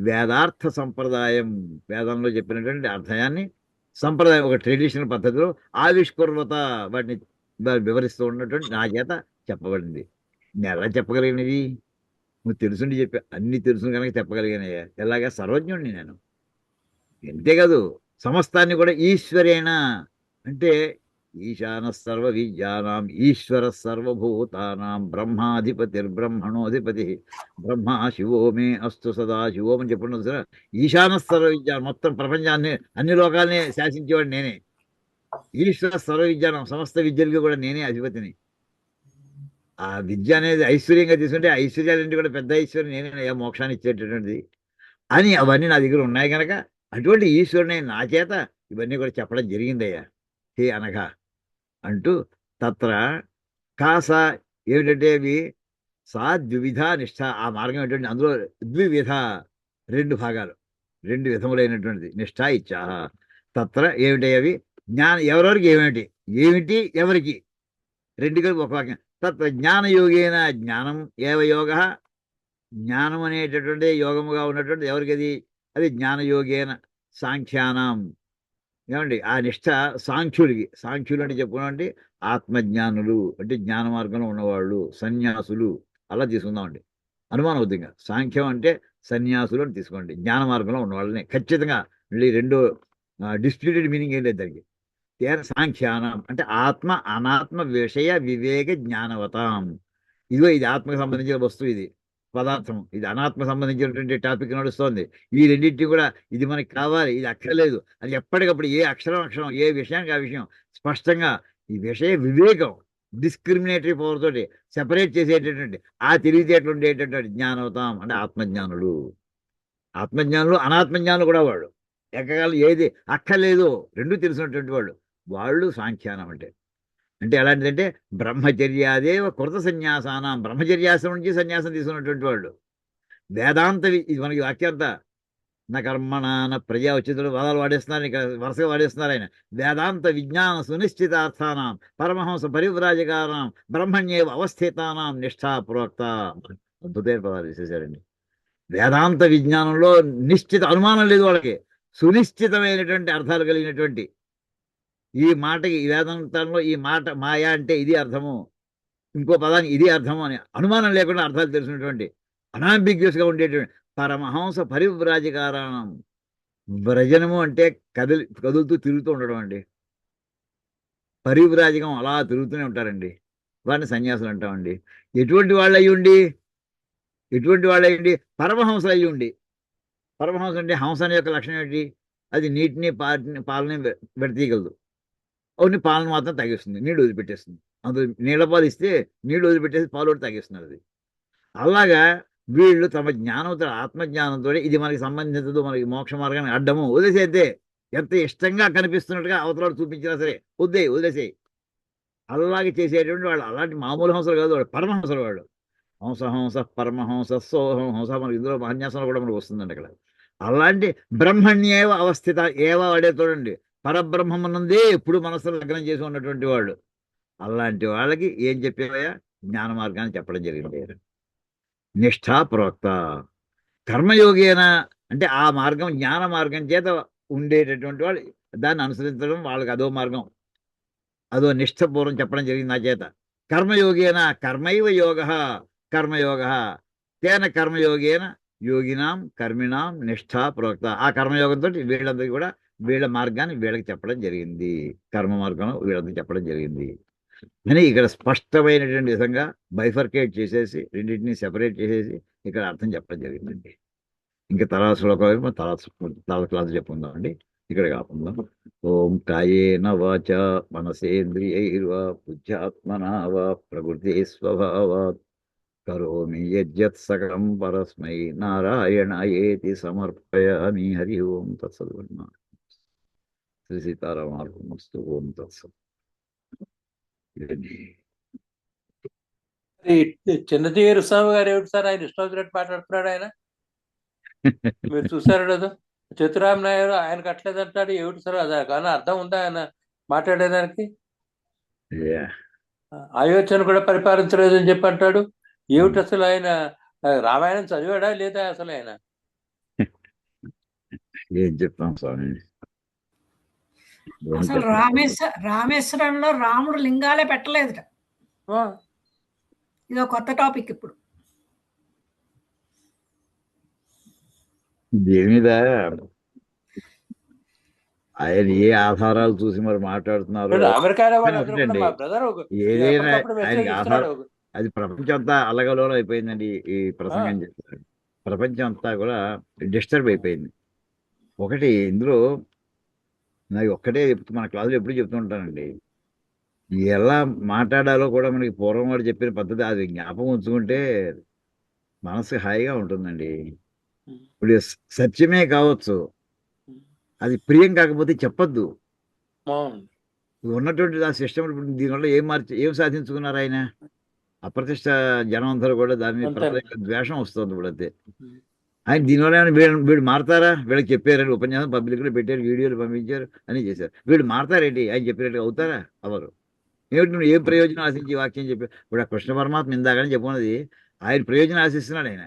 వేదార్థ సంప్రదాయం, వేదంలో చెప్పినటువంటి అర్థయాన్ని సంప్రదాయం ఒక ట్రెడిషనల్ పద్ధతిలో ఆవిష్కృత వాటిని వివరిస్తూ ఉన్నటువంటి నా చేత చెప్పబడింది. నేను ఎలా చెప్పగలిగినవి? నువ్వు తెలుసుండి చెప్పా, అన్ని తెలుసు కనుక చెప్పగలిగినయ్యా. ఎలాగా? సర్వజ్ఞుడిని నేను. అంతేకాదు సమస్తాన్ని కూడా ఈశ్వరేణ అంటే ఈశాన సర్వ విద్యానాం ఈశ్వర సర్వభూతానాం బ్రహ్మాధిపతిర్బ్రహ్మణోధిపతి బ్రహ్మ శివో మే అస్తు సదా శివోం అని చెప్పుకున్నాను సార్. ఈశాన సర్వ విద్య, మొత్తం ప్రపంచాన్ని అన్ని లోకాలని శాసించేవాడు నేనే. ఈశ్వర సర్వ విద్యానం, సమస్త విద్యలకి కూడా నేనే అధిపతిని. ఆ విద్య అనేది ఐశ్వర్యంగా తీసుకుంటే ఐశ్వర్యాలంటే కూడా పెద్ద ఐశ్వర్యం నేనే, మోక్షాన్ని ఇచ్చేటటువంటిది అని అవన్నీ నా దగ్గర ఉన్నాయి కనుక అటువంటి ఈశ్వరుని నా చేత ఇవన్నీ కూడా చెప్పడం జరిగిందయ్యా. హే అనగా అంటూ తత్ర కాస ఏమిటంటే అవి సా ద్వివిధ నిష్ఠ, ఆ మార్గం ఏంటంటే అందులో ద్వివిధ, రెండు భాగాలు, రెండు విధములైనటువంటిది నిష్ఠ ఇచ్చా. తత్ర ఏమిటి అవి? జ్ఞానం ఎవరెవరికి ఏమిటి, ఏమిటి ఎవరికి, రెండు కలిపి ఒక వాక్యం. తత్ర జ్ఞానయోగేన, జ్ఞానం ఏవ యోగ, జ్ఞానం అనేటటువంటి యోగముగా ఉన్నటువంటి ఎవరికి అది? అది జ్ఞానయోగేన సాంఖ్యానం. ఏమండి ఆ నిష్ఠ సాంఖ్యుడికి, సాంఖ్యులు అంటే చెప్పుకున్నామంటే ఆత్మజ్ఞానులు అంటే జ్ఞాన మార్గంలో ఉన్నవాళ్ళు, సన్యాసులు అలా తీసుకుందామండి. అనుమానం అవుతుంది. సాంఖ్యం అంటే సన్యాసులు అని తీసుకోండి, జ్ఞాన మార్గంలో ఉన్నవాళ్ళని ఖచ్చితంగా. మళ్ళీ రెండో డిస్ప్యూటెడ్ మీనింగ్ ఏం లేదు దానికి. సాంఖ్యానం అంటే ఆత్మ అనాత్మ విషయ వివేక జ్ఞానవతాం. ఇదిగో ఇది ఆత్మకు సంబంధించిన వస్తువు, ఇది పదార్థం, ఇది అనాత్మ సంబంధించినటువంటి టాపిక్ నడుస్తోంది. ఈ రెండింటినీ కూడా ఇది మనకి కావాలి, ఇది అక్కర్లేదు అది ఎప్పటికప్పుడు ఏ అక్షరం అక్షరం, ఏ విషయానికి ఆ విషయం స్పష్టంగా ఈ విషయ వివేకం డిస్క్రిమినేటరీ పవర్ తోటి సెపరేట్ చేసేటటువంటి ఆ తెలివితేటలు ఉండేటటువంటి జ్ఞానవతాం అంటే ఆత్మజ్ఞానులు. ఆత్మజ్ఞానులు అనాత్మజ్ఞానులు కూడా వాళ్ళు ఎక్కగాలు ఏది అక్కర్లేదు రెండు తెలిసినటువంటి వాళ్ళు, వాళ్ళు సాంఖ్యానం అంటే. అంటే ఎలాంటిదంటే బ్రహ్మచర్యాదేవ కృత సన్యాసానం, బ్రహ్మచర్యాసం నుంచి సన్యాసం తీసుకున్నటువంటి వాళ్ళు. వేదాంత ఇది మనకి వాక్యాంత నా కర్మణ ప్రజా ఉచితులు పదాలు వాడేస్తున్నారు, ఇక్కడ వరుసగా వాడేస్తున్నారు ఆయన. వేదాంత విజ్ఞాన సునిశ్చితార్థానం పరమహంస పరివ్రాజకానాం బ్రహ్మణ్యేవ అవస్థితానాం నిష్ఠా ప్రోక్త. అద్భుతమైన పదాలు వేసేసారండి. వేదాంత విజ్ఞానంలో నిశ్చిత అనుమానం లేదు వాళ్ళకి, సునిశ్చితమైనటువంటి అర్థాలు కలిగినటువంటి ఈ మాటకి, ఈ వేదాంతంలో ఈ మాట మాయా అంటే ఇది అర్థము, ఇంకో పదానికి ఇది అర్థము అని అనుమానం లేకుండా అర్థాలు తెలిసినటువంటి అనాంబిగ్యూస్గా ఉండేటువంటి పరమహంస పరివ్రాజకారణం. వ్రజనము అంటే కదులుతూ తిరుగుతూ ఉండడం అండి. పరివ్రాజకం అలా తిరుగుతూనే ఉంటారండి, వాటిని సన్యాసులు అంటామండి. ఎటువంటి వాళ్ళు అయ్యుండి, పరమహంస అయ్యుండి. పరమహంస అంటే హంస యొక్క లక్షణం ఏంటి? అది నీటిని పాలని విడతీయగలదు. అవును, పాలను మాత్రం తాగేస్తుంది, నీళ్ళు వదిలిపెట్టేస్తుంది. అందులో నీళ్ళ పాలు ఇస్తే నీళ్ళు వదిలిపెట్టేసి పాలు కూడా తాగేస్తున్నారు అది. అలాగా వీళ్ళు తమ జ్ఞానంతో, ఆత్మజ్ఞానంతో ఇది మనకి సంబంధించదు, మనకి మోక్ష మార్గాన్ని అడ్డము, వదిలేసేద్దే. ఎంత ఇష్టంగా కనిపిస్తున్నట్టుగా అవతల చూపించినా సరే వదిలేసేయి. అలాగే చేసేటువంటి వాళ్ళు అలాంటి మామూలు హంసలు కాదు, వాళ్ళు పరమహంసలు. వాళ్ళు హంస పరమహంస సోహం హంస, మనకి ఇందులో మహాన్యాసంలో కూడా మనకు వస్తుందండి అక్కడ. అలాంటి బ్రహ్మణ్యేవ అవస్థిత ఏవ వాడే చూడండి, పరబ్రహ్మమునందే ఎప్పుడు మనస్సును లగ్నం చేసి ఉన్నటువంటి వాళ్ళు. అలాంటి వాళ్ళకి ఏం చెప్పేవయ్యా? జ్ఞాన మార్గాన్ని చెప్పడం జరిగింది. నిష్ఠా ప్రోక్త కర్మయోగేన అంటే ఆ మార్గం జ్ఞాన మార్గం చేత ఉండేటటువంటి వాళ్ళు దాన్ని అనుసరించడం వాళ్ళకి అదో మార్గం, అదో నిష్ఠపూర్వం చెప్పడం జరిగింది నా చేత. కర్మయోగేన కర్మైవ యోగ, కర్మయోగ తేన కర్మయోగేన యోగినాం కర్మిణాం నిష్ఠా ప్రోక్త. ఆ కర్మయోగంతో వీళ్ళందరికీ కూడా వీళ్ళ మార్గాన్ని వీళ్ళకి చెప్పడం జరిగింది, కర్మ మార్గం వీళ్ళందరికీ చెప్పడం జరిగింది అని ఇక్కడ స్పష్టమైనటువంటి విధంగా బైఫర్కేట్ చేసేసి రెండింటినీ సెపరేట్ చేసేసి ఇక్కడ అర్థం చెప్పడం జరిగిందండి. ఇంకా తర్వాత శ్లోకం తర్వాత క్లాస్ చెప్పుకుందామండి, ఇక్కడ కాకుండా. ఓం కాయేన వాచ మనసేంద్రియైర్వా బుద్ధ్యాత్మనా వా ప్రకృతి స్వభావాత్ కరోమి యజ్జత్ సకలం పరస్మై నారాయణయేతి సమర్పయామి. హరి ఓం తత్సత్. శ్రీ సీతారామార్పణమస్తు. ఓం తత్సత్. ఈ చిన్నజీయర్ స్వామి గారు ఏమిటి సార్ ఆయన ఇష్టం వచ్చినట్టు మాట్లాడుతున్నాడు ఆయన? మీరు చూసారు కదా, చతురామ నాయుడు ఆయనకు అట్లేదు అంటాడు, ఏమిటి సార్ అది? కానీ అర్థం ఉందా ఆయన మాట్లాడేదానికి? Yeah. అయోధ్యను కూడా పరిపాలించలేదని చెప్పి అంటాడు. ఏమిటి అసలు ఆయన? రామాయణం చదివాడా లేదా అసలు ఆయన? ఏం చెప్తాం స్వామి, ఏం అసలు చెప్పాలి? రామేశ్వరంలో రాముడు లింగాలే పెట్టలేదుట. ఆ, ఇదో కొత్త టాపిక్ ఇప్పుడు. దీని మీద ఆయన ఏ ఆధారాలు చూసి మరి మాట్లాడుతున్నారు ఇప్పుడు అమెరికాలో వాళ్ళు అందరూ కూడా ఒకటండి, మా బ్రదర్ ఏదైనా ఎప్పటికప్పుడు మెసేజ్ ఆయనకి ఇస్తున్నాడు. ఆధారం, అది ప్రపంచం అంతా అల్లగలోలం అయిపోయిందండి. ఈ ప్రసంగం చేస్తారు, ప్రపంచం అంతా కూడా డిస్టర్బ్ అయిపోయింది. ఒకటి ఇందులో నాకు ఒక్కటే చెప్తూ, మన క్లాసులో ఎప్పుడు చెప్తూ ఉంటానండి, ఎలా మాట్లాడాలో కూడా మనకి పూర్వం వాడు చెప్పిన పద్ధతి అది జ్ఞాపకం ఉంచుకుంటే మనసు హాయిగా ఉంటుందండి. ఇప్పుడు సత్యమే కావచ్చు, అది ప్రియం కాకపోతే చెప్పొద్దు. అవును. ఉన్నటువంటి ఆ సిస్టమ్ దీనివల్ల ఏం సాధించుకున్నారు ఆయన? అప్రతిష్ట జనం అందరూ కూడా దాని మీద అంతే. ప్రత్యేక ద్వేషం వస్తుంది ఇప్పుడు అంతే. ఆయన దీనివల్ల ఏమైనా వీళ్ళు మారతారా? వీళ్ళకి చెప్పారని ఉపన్యాసం పబ్లిక్లో పెట్టారు, వీడియోలు పంపించారు, అని చేశారు. వీళ్ళు మారతారేంటి? ఆయన చెప్పినట్టు అవుతారా? అవరు. ఏమిటి నువ్వు ఏం ప్రయోజనం ఆశించి ఈ వాక్యం చెప్పి? ఇప్పుడు ఆ కృష్ణ పరమాత్మ ఇందాకని చెప్పుకున్నది ఆయన ప్రయోజనం ఆశిస్తున్నాడు. ఆయన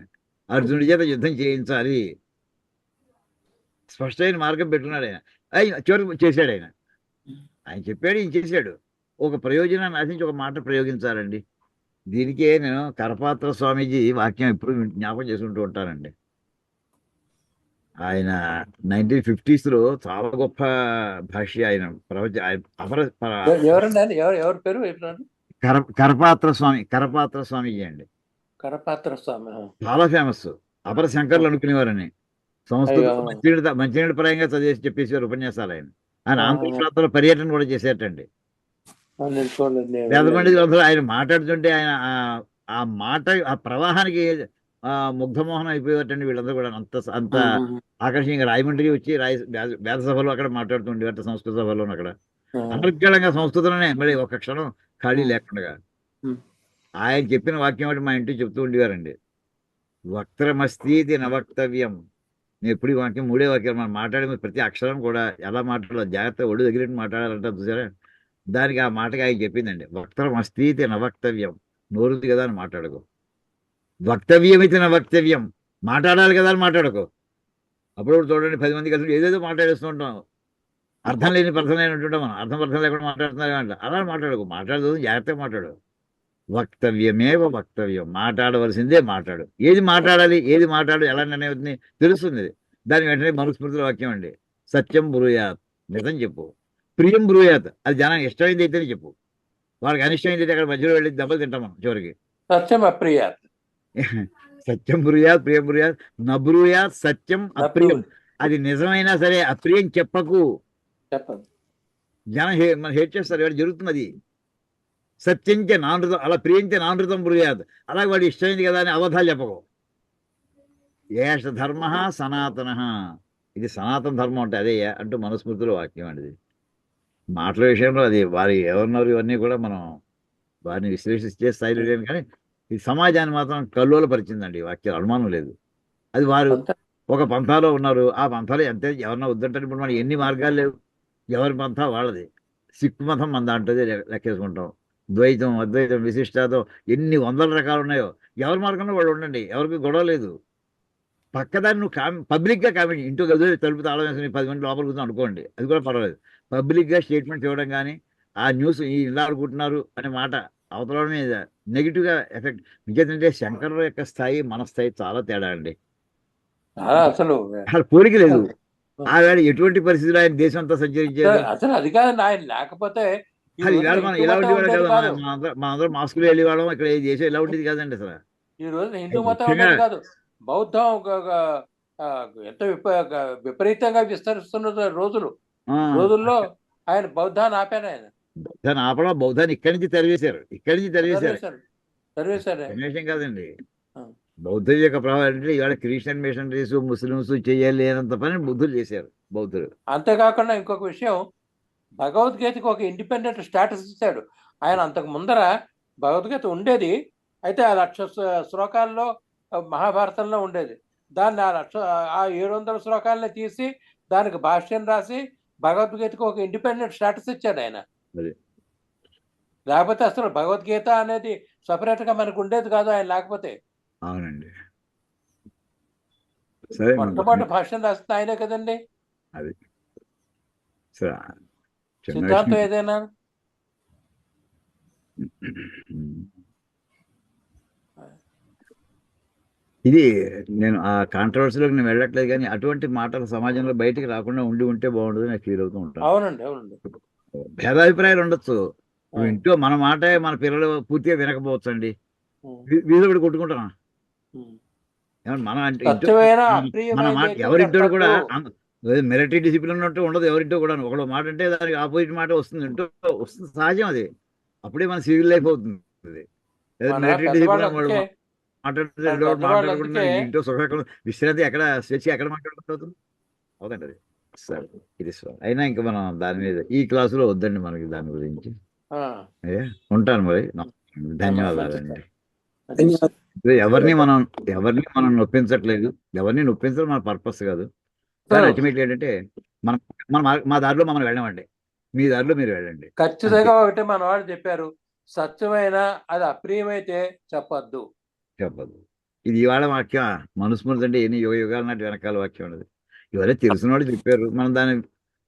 అర్జునుడి చేత యుద్ధం చేయించాలి, స్పష్టమైన మార్గం పెట్టున్నాడు ఆయన. ఆయన చివరికి చేశాడు. ఆయన చెప్పాడు, ఈయన చేశాడు. ఒక ప్రయోజనాన్ని ఆశించి ఒక మాట ప్రయోగించాలండి. దీనికే నేను కరపాత్ర స్వామీజీ వాక్యం ఎప్పుడు జ్ఞాపకం చేసుకుంటూ ఉంటానండి. ఆయన 1950s చాలా గొప్ప భాష్య ఆయన ఎవరండి ఆయన? ఎవరి పేరు చెప్పినారు? కరపాత్ర స్వామీజీ అండి. కరపాత్ర స్వామి. చాలా ఫేమస్. అపర శంకర్లు అనుకునేవారని సంస్కృతం అయ్యో. మంచినీళ్ళ పరంగా చదివేసి చెప్పేసేవారు ఉపన్యాసాలు. ఆయన ఆంధ్ర ప్రాంతంలో పర్యటన కూడా చేసేటండి. నేను చూడలేదు. వేదమండి గ్రంథాలు ఆయన మాట్లాడుతుంటే ఆయన ఆ మాట ఆ ప్రవాహానికి ముగ్ధమోహనం అయిపోయేటండి వీళ్ళందరూ కూడా. అంత ఆకర్షణీయంగా రాయమండ్రి వచ్చి వేద సభలో అక్కడ మాట్లాడుతుండేవారు, సంస్కృత సభలో అక్కడ అనర్గళంగా సంస్కృతంలోనే, మళ్ళీ ఒక క్షణం ఖాళీ లేకుండా. ఆయన చెప్పిన వాక్యం ఒకటి మా ఇంటికి చెప్తూ ఉండేవారండి, వక్త్రమస్తీతి నవక్తవ్యం. నేను ఎప్పుడు ఈ వాక్యం మూడే వాక్యాలు మనం మాట్లాడే ప్రతి అక్షరం కూడా ఎలా మాట్లాడాలి, జాగ్రత్త ఒళ్ళు దగ్గర మాట్లాడాలంటే చూసారా, దానికి ఆ మాటకి ఆయన చెప్పిందండి, వక్త్రమస్తీతి నవక్తవ్యం. నోరుంది కదా అని మాట్లాడుకో, వక్తవ్యం అయితే నవక్తవ్యం, మాట్లాడాలి కదా అని మాట్లాడుకో. అప్పుడు చూడండి 10 మంది కలిసి ఏదేదో మాట్లాడేస్తూ ఉంటాం, అర్థం లేని ఉంటుంటాం మనం, అర్థం లేకుండా మాట్లాడుతున్నారు అంటే అలా మాట్లాడుకో, మాట్లాడదు జాగ్రత్తగా మాట్లాడు. వక్తవ్యమేవ వక్తవ్యం, మాట్లాడవలసిందే మాట్లాడు. ఏది మాట్లాడాలి, ఏది మాట్లాడు, ఎలా నిర్ణయం అవుతుంది తెలుస్తుంది. దాని వెంటనే మనుస్మృతుల వాక్యం అండి, సత్యం బ్రూయాత్, నిజం చెప్పు. ప్రియం బ్రూయాత్, అది జనానికి ఇష్టమైంది అయితేనే చెప్పు. వాళ్ళకి అనిష్టమైంది అయితే అక్కడ మధ్యలో వెళ్ళి దెబ్బలు తింటాం మనం చివరికి. సత్యం అప్రియాత్. సత్యం బ్రూయాత్ ప్రియం బ్రూయాత్ నబ్రూయాత్ సత్యం అప్రియం. అది నిజమైనా సరే అప్రియం చెప్పకు. చెప్పండి. జనం మనం హేట్ చేస్తారు, వాడు జరుగుతుంది అది. సత్యంచే నానృతం, అలా ప్రియంచే నానృతం బ్రూయాత్, అలాగే వాడు ఇష్టమైంది కదా అని అబద్ధాలు చెప్పకు. ఏష ధర్మ సనాతన, ఇది సనాతన ధర్మం అంటే అదే అంటూ మనుస్మృతిలో వాక్యం అండి. మాటల విషయంలో అది వారి ఎవరున్నారు ఇవన్నీ కూడా మనం వారిని విశ్లేషించే స్థాయిలో లేని, కానీ ఈ సమాజాన్ని మాత్రం కల్లోల పరిచిందండి ఈ వాక్యాలు, అనుమానం లేదు. అది వారు ఒక పంథాలో ఉన్నారు, ఆ పంథాలో ఎంత ఎవరన్నా వద్దంటారు. ఇప్పుడు మనం ఎన్ని మార్గాలు లేవు, ఎవరి పంథా వాళ్ళది. సిక్కు మతం మన దాంట్లో లెక్కేసుకుంటాం, ద్వైతం అద్వైతం విశిష్టాతం ఎన్ని వందల రకాలు ఉన్నాయో, ఎవరి మార్గంలో వాళ్ళు ఉండండి, ఎవరికి గొడవ లేదు. పక్కదాన్ని నువ్వు పబ్లిక్గా కామెంట్, ఇంట్లో గదిలో తలుపు తాళం వేసుకుని 10 మంది లోపల కూర్చొని అనుకోండి, అది కూడా పర్వాలేదు. పబ్లిక్గా స్టేట్మెంట్ ఇవ్వడం కానీ, ఆ న్యూస్ ఇలా అనుకుంటున్నారు అనే మాట అవతల మీద నెగిటివ్గా ఎఫెక్ట్. ఇంకేంటంటే శంకరుల యొక్క స్థాయి మన స్థాయి చాలా తేడా అండి. అసలు పోలిక లేదు. ఆవేళ ఎటువంటి పరిస్థితులు ఆయన దేశం అంతా సంచరించారు. అసలు అది కాదు ఆయన, లేకపోతే అది ఇవాళ మనం ఇలా ఉండేవాడు కదా, మనందరం మాస్కులు వెళ్ళేవాళ్ళం, ఇక్కడ ఈ దేశం ఇలా ఉండేది కాదండి అసలు. ఈ రోజు హిందూ మతం కాదు, బౌద్ధం ఎంత విపరీతంగా విస్తరిస్తున్న రోజుల్లో ఆయన బౌద్ధాన్ని ఆపాను. ఆయన బౌద్ధాన్ని ఆపడం, బౌద్ధాన్ని ఇక్కడి నుంచి తరివేశారు, సర్వేశారు కాదండి. బౌద్ధం యొక్క ప్రభావం అంటే ఇవాళ క్రిస్టియన్ మిషనరీస్ ముస్లిమ్స్ చేయలేనంత పని బుద్ధులు చేశారు బౌద్ధులు. అంతేకాకుండా ఇంకొక విషయం, భగవద్గీతకు ఒక ఇండిపెండెంట్ స్టేటస్ ఇచ్చాడు ఆయన. అంతకు ముందర భగవద్గీత ఉండేది, అయితే ఆ 1,00,000 శ్లోకాల్లో మహాభారతంలో ఉండేది. దాన్ని ఆ 700 శ్లోకాలని తీసి దానికి భాష్యం రాసి భగవద్గీతకు ఒక ఇండిపెండెంట్ స్టేటస్ ఇచ్చాడు ఆయన. అది. లేకపోతే అసలు భగవద్గీత అనేది separate గా మనకు ఉండేది కాదు ఆయన లేకపోతే. అవునండి. సరే మొట్టమొదటి భాష్యం రాస్తుంది ఆయనే కదండి. అది సరే, చిన్న సిద్ధాంతం విషయం. ఏదైనా ఇది నేను ఆ కాంట్రవర్సీలోకి నేను వెళ్ళట్లేదు, కానీ అటువంటి మాటలు సమాజంలో బయటికి రాకుండా ఉంటే బాగుంటుంది నాకు ఫీల్ అవుతూ ఉంటాను. అవునండి. అవునండి. భేదాభిప్రాయాలు ఉండొచ్చు. ఇప్పుడు ఇంట్లో మన మాట మన పిల్లలు పూర్తిగా వినకపోవచ్చు అండి. వీధిలో కూడా కొట్టుకుంటాం. ఏమన్నా మన అంటే సత్యమైన మన మాట అప్రియమైనది ఎవరింటో కూడా చెప్పద్దు. మిలిటరీ డిసిప్లిన్ ఉన్నట్టు ఉండదు ఎవరింటో కూడా. ఒకళ్ళు మాట అంటే దానికి ఆపోజిట్ మాట వస్తుంది, ఇంటో వస్తుంది, సహజం అది. అప్పుడే మన సివిల్ లైఫ్ అవుతుంది. మన మిలిటరీ పెద్దవాళ్ళు డిసిప్లిన్ వాళ్ళు అందుకే మాట్లాడకుండా ఇంట్లో సుఖం విశ్రాంతి ఎక్కడ స్వేచ్ఛ ఎక్కడ మాట్లాడుతుంది అవునండి. అది సరే, ఇది సార్ అయినా ఇంకా మనం దాని మీద ఈ క్లాసులో వద్దండి మనకి దాని గురించి. ఉంటాను మరి. ధన్యవాదాలండి. ఎవరిని మనం నొప్పించట్లేదు, ఎవరిని నొప్పించడం మన పర్పస్ కాదు. కానీ అల్టిమేట్లీ ఏంటంటే మనం మా దారిలో మనం వెళ్ళమండి, మీ దారిలో మీరు వెళ్ళండి. ఖచ్చితంగా ఒకటి మన వాళ్ళు చెప్పారు, సత్యమైన అది అప్రియమైతే చెప్పద్దు. ఇది ఇవాళ వాక్యం. మనుస్మృతి అంటే ఎన్ని యుగాల నాటి వెనకాల వాక్యం ఉన్నది. ఇవాళ తెలిసిన వాళ్ళు చెప్పారు, మనం దాన్ని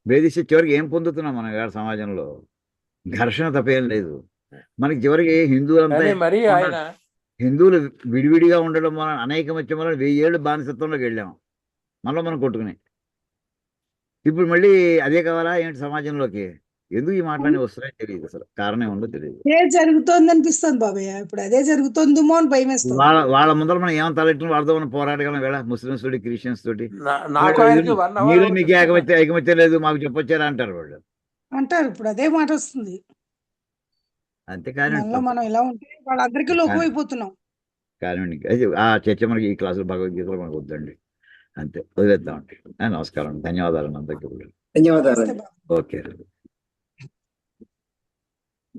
భేదిస్తే చివరికి ఏం పొందుతున్నాం మనం ఇవాళ సమాజంలో? ఘర్షణ తప్పేం లేదు మనకి. చివరికి హిందువులు విడివిడిగా ఉండడం వలన, అనేకమత్యం వలన 1000 ఏళ్ళు బానిసత్వంలోకి వెళ్ళాము మనం కొట్టుకుని. ఇప్పుడు మళ్ళీ అదే కావాలా ఏంటి సమాజంలోకి? ఎందుకు ఈ మాటలన్నీ వస్తున్నాయో తెలియదు, అసలు కారణం ఏముందో తెలియదు. అదే జరుగుతోంది అనిపిస్తుంది బాబయ్య, ఇప్పుడు అదే జరుగుతుందేమో అని భయం వేస్తుంది. వాళ్ళ ముందర మనం ఏమైనా తలెట్టిన వాళ్ళతో మనం పోరాడగలం వేళ, ముస్లిమ్స్ తోటి, క్రిస్టియన్స్ తోటి. మీరు మీకు ఐకమత్యం లేదు మాకు చెప్పొచ్చారా అంటారు వాళ్ళు, అంటారు. ఇప్పుడు అదే మాట వస్తుంది. అంతేకాని మనం ఇలా ఉంటే వాళ్ళందరికీ లోకం అయిపోతున్నాం. కానివ్వండి, ఆ చర్చ మనకి ఈ క్లాసులో భగవద్గీతలో మనకు వద్దండి, అంతే వదిలేద్దామండి. నమస్కారం, ధన్యవాదాలు అందరికీ. ధన్యవాదాలు. ఓకే.